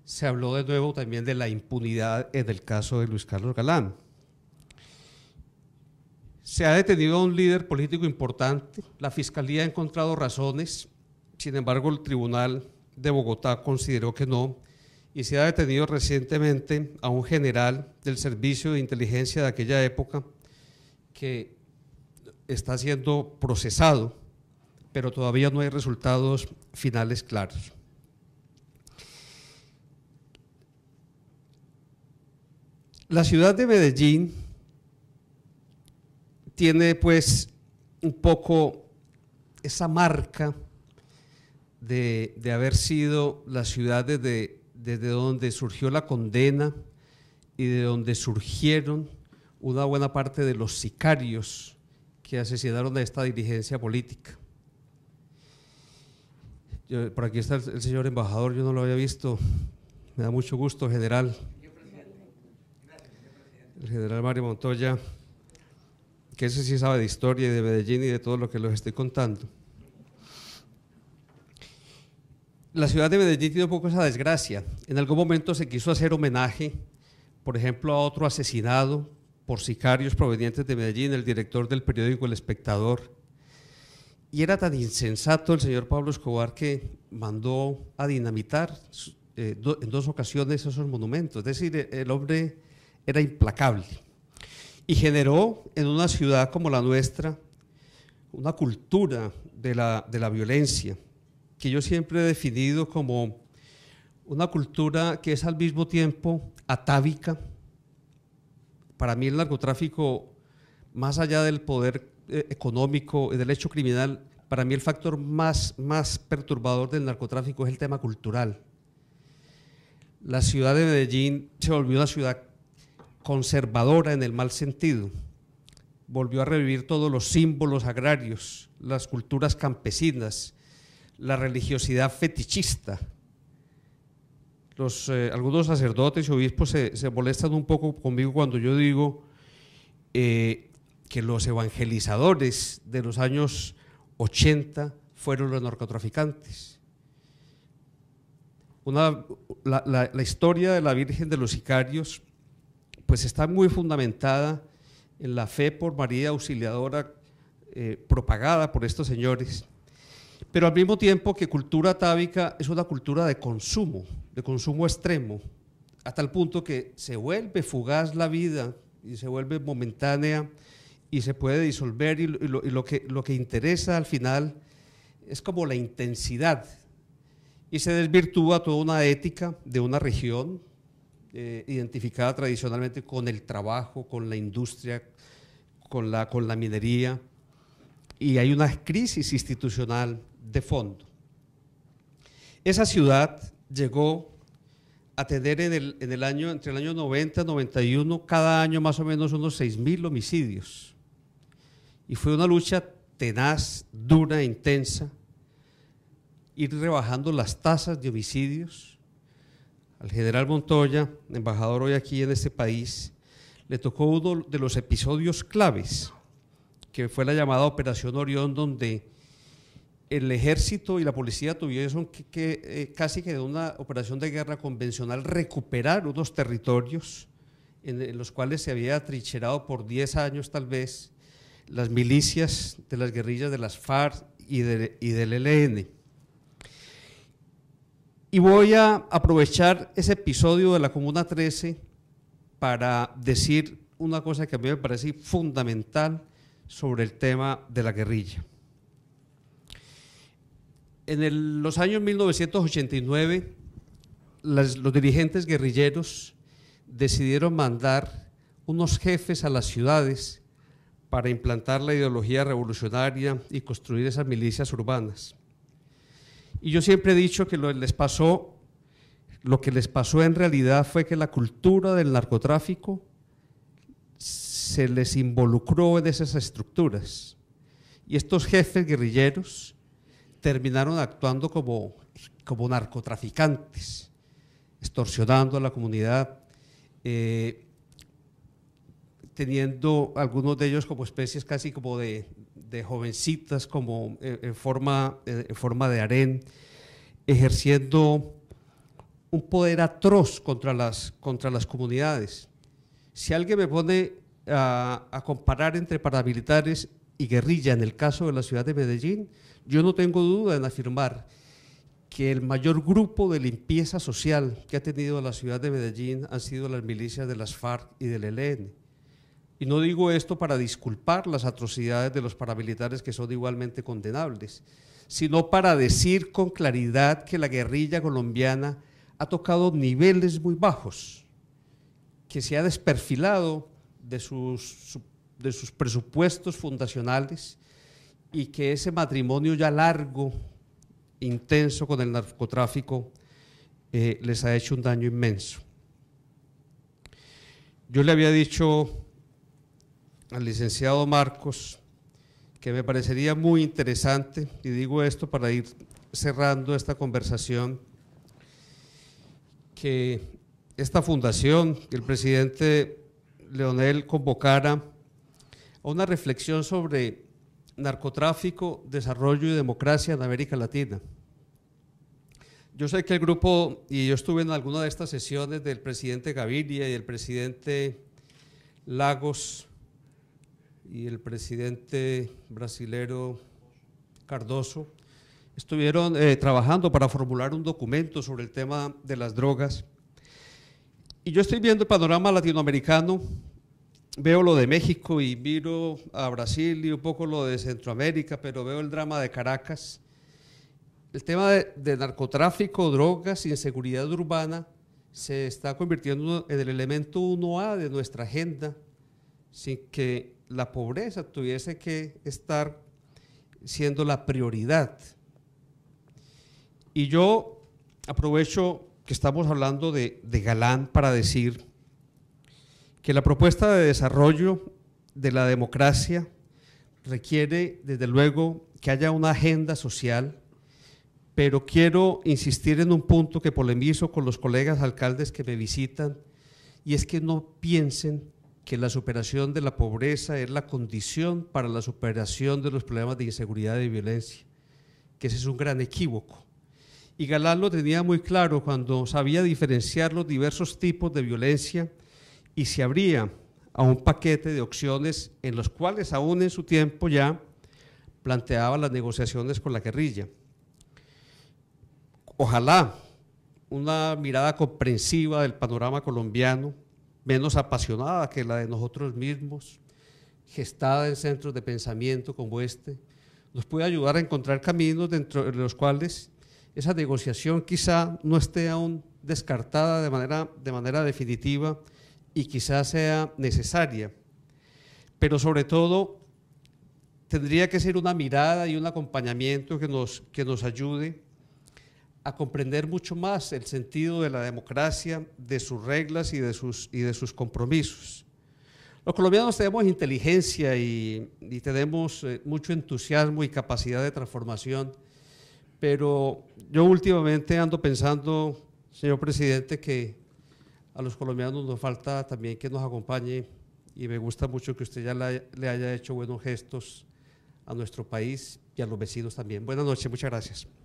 se habló de nuevo también de la impunidad en el caso de Luis Carlos Galán. Se ha detenido a un líder político importante, la Fiscalía ha encontrado razones, sin embargo el Tribunal de Bogotá consideró que no, y se ha detenido recientemente a un general del Servicio de Inteligencia de aquella época que está siendo procesado, pero todavía no hay resultados finales claros. La ciudad de Medellín tiene pues un poco esa marca de haber sido la ciudad desde donde surgió la condena y de donde surgieron una buena parte de los sicarios que asesinaron a esta dirigencia política. Por aquí está el señor embajador, yo no lo había visto, me da mucho gusto, general. El general Mario Montoya, que ese sí sabe de historia y de Medellín y de todo lo que les estoy contando. La ciudad de Medellín tiene un poco esa desgracia. En algún momento se quiso hacer homenaje, por ejemplo, a otro asesinado por sicarios provenientes de Medellín, el director del periódico El Espectador. Y era tan insensato el señor Pablo Escobar que mandó a dinamitar en 2 ocasiones esos monumentos. Es decir, el hombre era implacable. Y generó en una ciudad como la nuestra una cultura de la violencia, que yo siempre he definido como una cultura que es al mismo tiempo atávica. Para mí el narcotráfico, más allá del poder económico y del hecho criminal, para mí el factor más perturbador del narcotráfico es el tema cultural. La ciudad de Medellín se volvió una ciudad conservadora en el mal sentido, volvió a revivir todos los símbolos agrarios, las culturas campesinas, la religiosidad fetichista. Algunos sacerdotes y obispos se molestan un poco conmigo cuando yo digo que los evangelizadores de los años 80 fueron los narcotraficantes. La historia de la Virgen de los Sicarios pues está muy fundamentada en la fe por María Auxiliadora propagada por estos señores, pero al mismo tiempo que cultura atávica es una cultura de consumo extremo, a tal punto que se vuelve fugaz la vida y se vuelve momentánea y se puede disolver, y lo que interesa al final es como la intensidad, y se desvirtúa toda una ética de una región, identificada tradicionalmente con el trabajo, con la industria, con la minería, y hay una crisis institucional de fondo. Esa ciudad llegó a tener entre el año 90 y 91, cada año más o menos unos 6.000 homicidios. Y fue una lucha tenaz, dura, intensa, ir rebajando las tasas de homicidios. Al general Montoya, embajador hoy aquí en este país, le tocó uno de los episodios claves, que fue la llamada Operación Orión, donde el ejército y la policía tuvieron que casi que de una operación de guerra convencional recuperar unos territorios en los cuales se había atrincherado por 10 años tal vez las milicias de las guerrillas de las FARC y del ELN. Y voy a aprovechar ese episodio de la Comuna 13 para decir una cosa que a mí me parece fundamental sobre el tema de la guerrilla. En los años 1989, los dirigentes guerrilleros decidieron mandar unos jefes a las ciudades para implantar la ideología revolucionaria y construir esas milicias urbanas. Y yo siempre he dicho que lo que les pasó en realidad fue que la cultura del narcotráfico se les involucró en esas estructuras. Y estos jefes guerrilleros terminaron actuando como narcotraficantes, extorsionando a la comunidad, teniendo algunos de ellos como especies casi como de jovencitas, como en forma de harén, ejerciendo un poder atroz contra las comunidades. Si alguien me pone a comparar entre paramilitares y guerrilla en el caso de la ciudad de Medellín, yo no tengo duda en afirmar que el mayor grupo de limpieza social que ha tenido la ciudad de Medellín han sido las milicias de las FARC y del ELN. Y no digo esto para disculpar las atrocidades de los paramilitares, que son igualmente condenables, sino para decir con claridad que la guerrilla colombiana ha tocado niveles muy bajos, que se ha desperfilado de sus presupuestos fundacionales y que ese matrimonio ya largo, intenso con el narcotráfico, les ha hecho un daño inmenso. Yo le había dicho al licenciado Marcos que me parecería muy interesante, y digo esto para ir cerrando esta conversación, que esta fundación, que el presidente Leonel convocara a una reflexión sobre narcotráfico, desarrollo y democracia en América Latina. Yo sé que el grupo, y yo estuve en alguna de estas sesiones del presidente Gaviria y el presidente Lagos y el presidente brasilero Cardoso, estuvieron trabajando para formular un documento sobre el tema de las drogas. Y yo estoy viendo el panorama latinoamericano, veo lo de México y miro a Brasil y un poco lo de Centroamérica, pero veo el drama de Caracas. El tema de narcotráfico, drogas y inseguridad urbana se está convirtiendo en el elemento 1A de nuestra agenda, sin que la pobreza tuviese que estar siendo la prioridad. Y yo aprovecho que estamos hablando de Galán para decir que la propuesta de desarrollo de la democracia requiere, desde luego, que haya una agenda social, pero quiero insistir en un punto que polemizo con los colegas alcaldes que me visitan, y es que no piensen que la superación de la pobreza es la condición para la superación de los problemas de inseguridad y violencia, que ese es un gran equívoco. Y Galán lo tenía muy claro cuando sabía diferenciar los diversos tipos de violencia y se abría a un paquete de opciones en los cuales aún en su tiempo ya planteaba las negociaciones con la guerrilla. Ojalá una mirada comprensiva del panorama colombiano, menos apasionada que la de nosotros mismos, gestada en centros de pensamiento como este, nos puede ayudar a encontrar caminos dentro de los cuales esa negociación quizá no esté aún descartada de manera definitiva y quizás sea necesaria, pero sobre todo tendría que ser una mirada y un acompañamiento que nos ayude a comprender mucho más el sentido de la democracia, de sus reglas y de sus compromisos. Los colombianos tenemos inteligencia y tenemos mucho entusiasmo y capacidad de transformación, pero yo últimamente ando pensando, señor presidente, que a los colombianos nos falta también que nos acompañe, y me gusta mucho que usted ya le haya hecho buenos gestos a nuestro país y a los vecinos también. Buenas noches, muchas gracias.